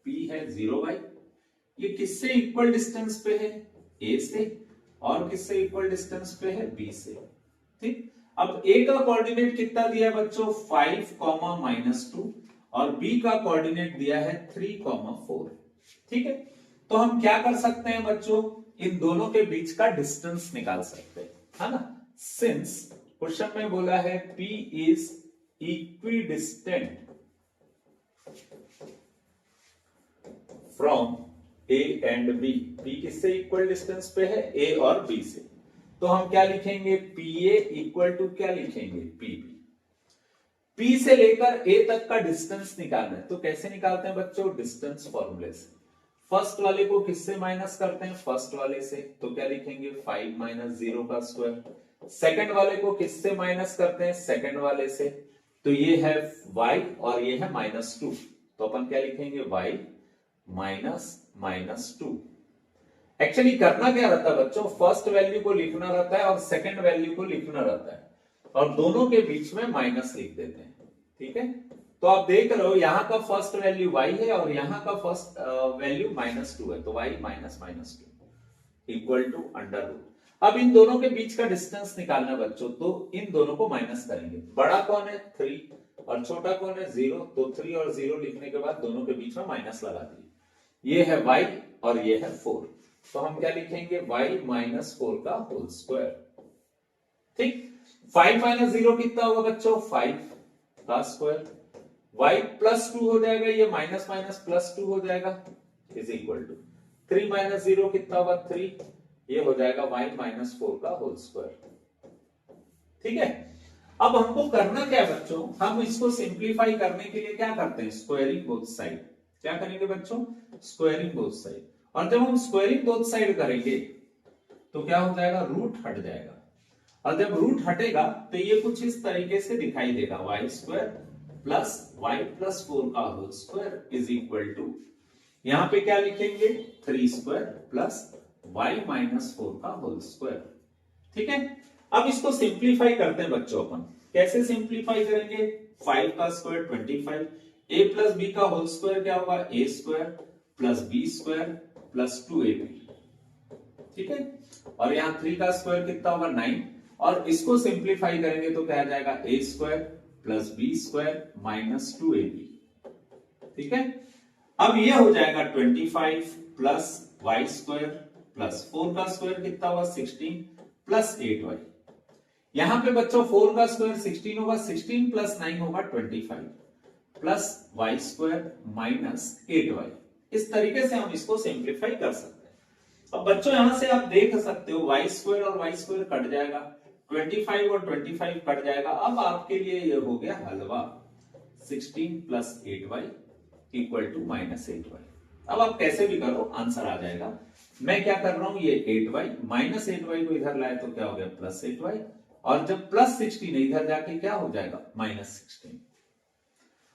p है 0y, ये किससे इक्वल डिस्टेंस पे है, a से, और किससे इक्वल डिस्टेंस पे है, b से। ठीक, अब a का कोऑर्डिनेट कितना दिया है बच्चों, 5, -2, और b का कोऑर्डिनेट दिया है 3, 4। ठीक है, तो हम क्या कर सकते हैं बच्चों, इन दोनों के बीच का डिस्टेंस निकाल सकते हैं, है ना। सिंस क्वेश्चन में बोला है p is equidistant from a and b, p किससे इक्वल डिस्टेंस पे है, a और b से, तो हम क्या लिखेंगे, PA इक्वल टू क्या लिखेंगे, PB। P से लेकर A तक का डिस्टेंस निकालना है, तो कैसे निकालते हैं बच्चों, डिस्टेंस फॉर्मूले से। फर्स्ट वाले को किससे माइनस करते हैं, फर्स्ट वाले से, तो क्या लिखेंगे, 5 - 0 का स्क्वायर। सेकंड वाले को किससे माइनस करते हैं, सेकंड वाले से, तो ये है y और ये है -2, तो अपन क्या लिखेंगे, y -2। एक्चुअली करना क्या रहता है बच्चों, फर्स्ट वैल्यू को लिखना रहता है और सेकंड वैल्यू को लिखना रहता है। और दोनों के बीच में माइनस लिख देते हैं। ठीक है, तो आप देख रहे हो यहां का फर्स्ट वैल्यू y है और यहां का फर्स्ट वैल्यू -2 है, तो y minus -2 equal to under root. अब इन दोनों के बीच का डिस्टेंस निकालना बच्चों, तो इन दोनों को माइनस करेंगे। बड़ा कौन है 3 और छोटा कौन है 0, तो 3 और 0 लिखने के बाद दोनों के बीच में माइनस लगा दिए। ये है y और ये है 4, तो हम क्या लिखेंगे y माइनस 4 का होल स्क्वायर। ठीक, 5 माइनस 0 कितना होगा बच्चों 5 का स्क्वायर, y प्लस 2 हो जाएगा, ये माइनस माइनस प्लस 2 हो जाएगा, इज इक्वल टू 3 माइनस 0 कितना होगा 3, ये हो जाएगा y माइनस 4 का होल स्क्वायर। ठीक है, अब हमको करना क्या है बच्चों, हम इसको सिंप्लीफाई करने के लिए क्या करते हैं, स्क्वायरिंग बोथ साइड। क्या करेंगे बच्चों, स्क्वायरिंग बोथ साइड। और जब हम स्क्वायरिंग बोथ साइड करेंगे तो क्या हो जाएगा, रूट हट जाएगा, और जब रूट हटेगा तो ये कुछ इस तरीके से दिखाई देगा, Y square plus Y plus 4 का whole square is equal to, यहां पे क्या लिखेंगे 3 स्क्वायर प्लस वाई माइनस 4 का होल स्क्वायर। ठीक है, अब इसको सिंप्लीफाई करते हैं बच्चों अपन। कैसे सिंप्लीफाई करेंगे, 5 का स्क्वायर 25, a प्लस बी का होल स्क्वायर क्या होगा, a square plus B square plus 2ab। ठीक है, और यहां 3 का स्क्वायर कितना होगा 9, और इसको सिंप्लीफाई करेंगे तो क्या आ जाएगा, a square plus B square minus 2ab। ठीक है, अब ये हो जाएगा 25 प्लस वाई स्क्वायर प्लस 4 का स्क्वायर कितना होगा 16 प्लस 8y। यहां पे बच्चों 4 का स्क्वायर 16 होगा, 16 प्लस 9 होगा 25 plus Y square minus 8y। इस तरीके से हम इसको सिंप्लीफाई कर सकते हैं। अब बच्चों यहां से आप देख सकते हो वाई स्क्वायर और वाई स्क्वायर कट जाएगा, 25 और 25 कट जाएगा। अब आपके लिए ये हो गया हलवा, 16 plus 8y equal to minus 8y। अब आप कैसे भी करो आंसर आ जाएगा। मैं क्या कर रहा हूं, ये 8y माइनस 8y को इधर लाए तो क्या हो गया प्लस 8y, और जब प्लस 16 इधर जाके क्या हो जाएगा माइनस 16।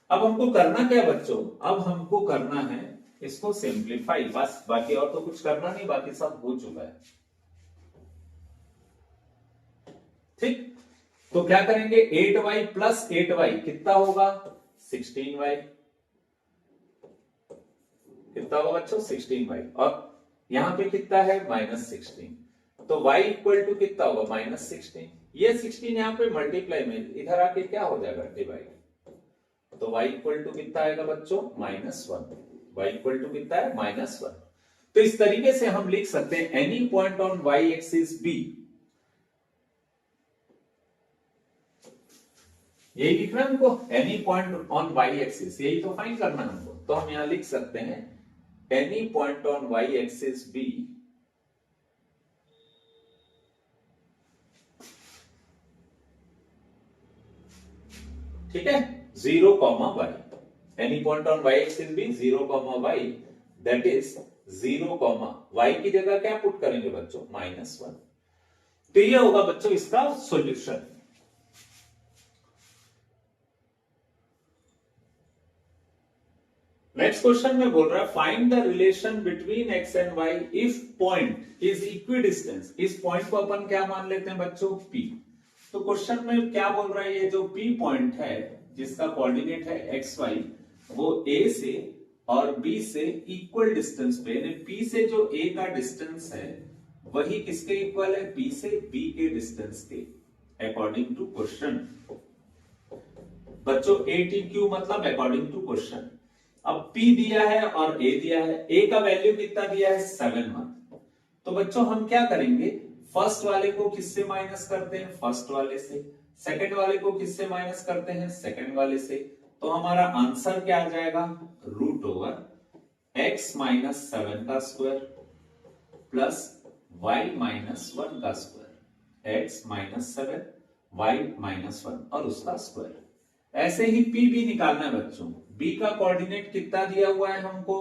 अब हमको करना क्या है बच्चों, अब हमको करना है इसको सिंप्लीफाई, बस बाकी और तो कुछ करना नहीं, बाकी सब हो चुका है। ठीक, तो क्या करेंगे 8y प्लस 8y कितना होगा 16y, कितना होगा बच्चों 16y, और यहां पे कितना है माइनस 16, तो y इक्वल टू कितना होगा माइनस 16। ये 16 यहां पे मल्टीप्लाई में इधर आके क्या हो जाएगा डिवाइड, तो y इक्वल टू कितना आएगा बच्चों -1, y इक्वल टू कितना है -1। तो इस तरीके से हम लिख सकते हैं any point on y axis b, यही लिखना है हमको, any point on y axis, यही तो फाइंड करना है हमको। तो हम यहां लिख सकते हैं any point on y axis b ठीक है 0, y, any point on y axis b 0, y, that is 0, y की जगह क्या पुट करेंगे बच्चों -1। तो ये होगा बच्चों इसका सॉल्यूशन। नेक्स्ट क्वेश्चन में बोल रहा है find the relation between x and y if point is equidistance. इस पॉइंट को अपन क्या मान लेते हैं बच्चों P। तो क्वेश्चन में क्या बोल रहा है, ये जो P पॉइंट है जिसका कोऑर्डिनेट है xy, वो A से और B से इक्वल डिस्टेंस पे, यानी P से जो A का डिस्टेंस है वही किसके इक्वल है, B से B के डिस्टेंस के, अकॉर्डिंग टू क्वेश्चन। बच्चों ATQ मतलब अकॉर्डिंग टू क्वेश्चन। अब P दिया है और A दिया है, A का वैल्यू कितना दिया है 7 मंथ। तो बच्चों हम क्या करेंगे, फर्स्ट वाले को किससे माइनस करते हैं, फर्स्ट वाले से, सेकंड वाले को किससे माइनस करते हैं, सेकंड वाले से। तो हमारा आंसर क्या आ जाएगा, रूट ओवर x माइनस 7 का स्क्वायर प्लस y माइनस 1 का square, x minus 7 y minus 1 और उसका स्क्वायर। ऐसे ही P भी निकालना है बच्चों। B का कोऑर्डिनेट कितना दिया हुआ है हमको,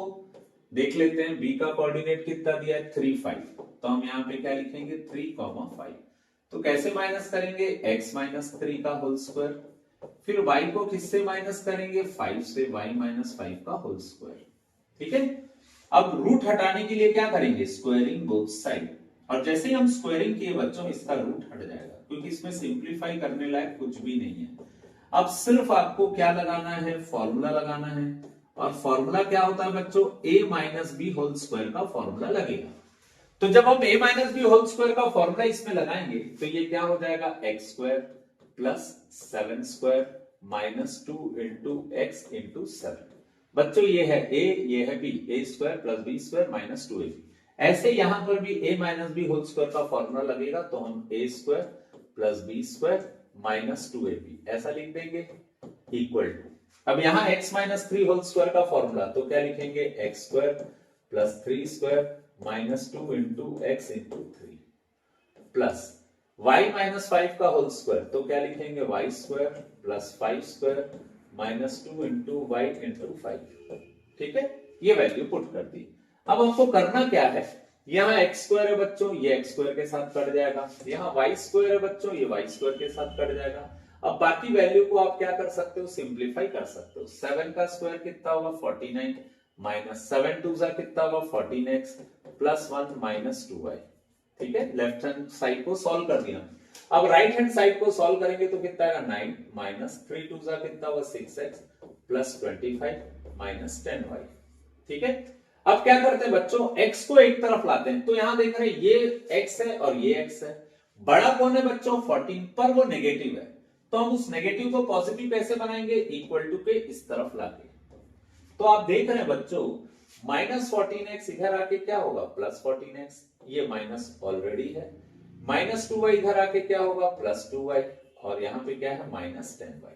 देख लेते हैं। B का कोऑर्डिनेट कितना दिया है 3, 5, तो हम यहाँ पे क्या लिखेंगे 3, 5। तो कैसे माइनस करेंगे, x माइनस 3 का होल स्क्वायर, फिर y को किससे माइनस करेंगे 5 से, y माइनस 5 का होल स्क्वायर। ठीक है, अब रूट हटाने के लिए क्या करेंगे, स्क्वायरिंग बोथ साइड, और जैसे ही हम स्क्वायरिंग किए बच्चों इसका रूट हट जाएगा, क्योंकि इसमें सिंप्लीफाई करने लायक कुछ भी नहीं है। अब सिर्फ आपको क्या लगाना है, फॉर्मूला लगाना है। और फॉर्मूला क्या होता है बच्चों, a minus B whole square का फॉर्मूला लगेगा। तो जब हम a minus B whole square का फॉर्मूला इसमें लगाएंगे तो ये क्या हो जाएगा, X square plus 7 square minus 2 into X into 7। बच्चों ये है a, ये है b, a square plus B square minus 2ab। ऐसे यहां पर भी a minus B whole square का फॉर्मूला लगेगा तो हम a square plus B square minus 2ab ऐसा लिख देंगे इक्वल टू, अब यहां x माइनस 3 होल स्क्वायर का फॉर्मूला तो क्या लिखेंगे, X square plus 3 square minus 2 into X into 3 plus y minus 5 का होल स्क्वायर तो क्या लिखेंगे, y square plus 5 square minus 2 into Y into 5। ठीक है, ये वैल्यू पुट कर दी। अब हमको करना क्या है, यहाँ एक्स स्क्वायर है बच्चों, ये एक्स स्क्वायर के साथ कट जाएगा, यहाँ वाई स्क्वायर है बच्चों, ये वाई स्क्वायर के साथ कट जाएगा। अब बाकी वैल्यू को आप क्या कर सकते हो, सिंप्लीफाई कर सकते हो। 7 का स्क्वायर कितना होगा 49 माइनस 7 टू जा कितना होगा 14x प्लस 1 माइनस 2y। ठीक है, लेफ्ट हैंड साइड को सॉल्व कर दिया। अब राइट हैंड साइड को सॉल्व करेंगे तो कितना आएगा 9 माइनस 3 टू जा कितना होगा 6x प्लस 25 माइनस 10y। ठीक है, अब क्या करते हैं बच्चों, x को एक तरफ लाते हैं तो यहां देख रहे हैं ये x है और ये x है। बड़ा कौन है बच्चों 14, पर वो नेगेटिव है तो हम उस नेगेटिव को पॉजिटिव कैसे बनाएंगे, इक्वल टू के इस तरफ लाके। तो आप देख रहे हैं बच्चों माइनस 14x इधर आके क्या होगा प्लस 14x, ये माइनस ऑलरेडी है, माइनस 2y इधर आके क्या होगा प्लस 2y और यहां पे क्या है माइनस 10y।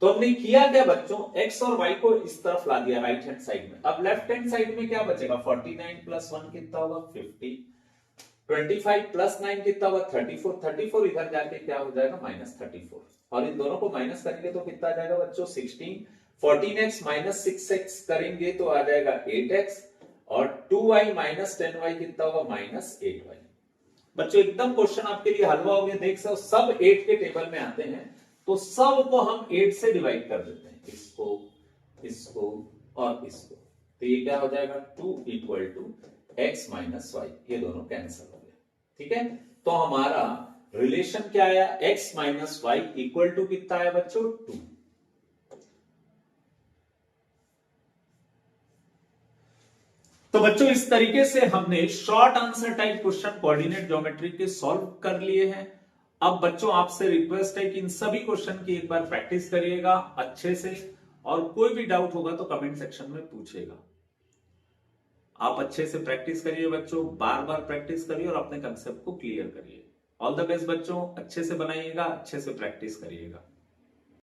तो हमने किया क्या बच्चों, x और y को इस तरफ ला दिया राइट हैंड साइड में। अब लेफ्ट हैंड साइड में क्या बचेगा 49 प्लस 1 कितना होगा 50, 25 प्लस 9 कितना होगा 34, 34 इधर जाके क्या हो जाएगा माइनस 34 और इन दोनों को माइनस करेंगे तो कितना आ जाएगा बच्चों 16, 14x माइनस 6x करेंगे तो आ जाएगा 8x और 2y माइनस 10y कितना होगा माइनस 8y। बच्चों एकदम क्वेश्चन आपके लिए हलवा हो गया, देख सकते सब 8 के टेबल में आते हैं तो सब को हम 8 से डिवाइड कर देते हैं, इसको इसको और इसको, तो ये क्या हो जाएगा 2 equal to x minus Y, ये दोनों कैंसिल हो गए। ठीक है, तो हमारा रिलेशन क्या आया, x minus Y equal to कितना आया बच्चों 2। तो बच्चों इस तरीके से हमने short answer type question coordinate geometry के सॉल्व कर लिए हैं। अब बच्चों आपसे रिक्वेस्ट है कि इन सभी क्वेश्चन की एक बार प्रैक्टिस करिएगा अच्छे से, और कोई भी डाउट होगा तो कमेंट सेक्शन में पूछिएगा। आप अच्छे से प्रैक्टिस करिए बच्चों, बार बार प्रैक्टिस करिए और अपने कंसेप्ट को क्लियर करिए। ऑल द बेस्ट बच्चों, अच्छे से बनाइएगा, अच्छे से प्रैक्टिस करिएगा।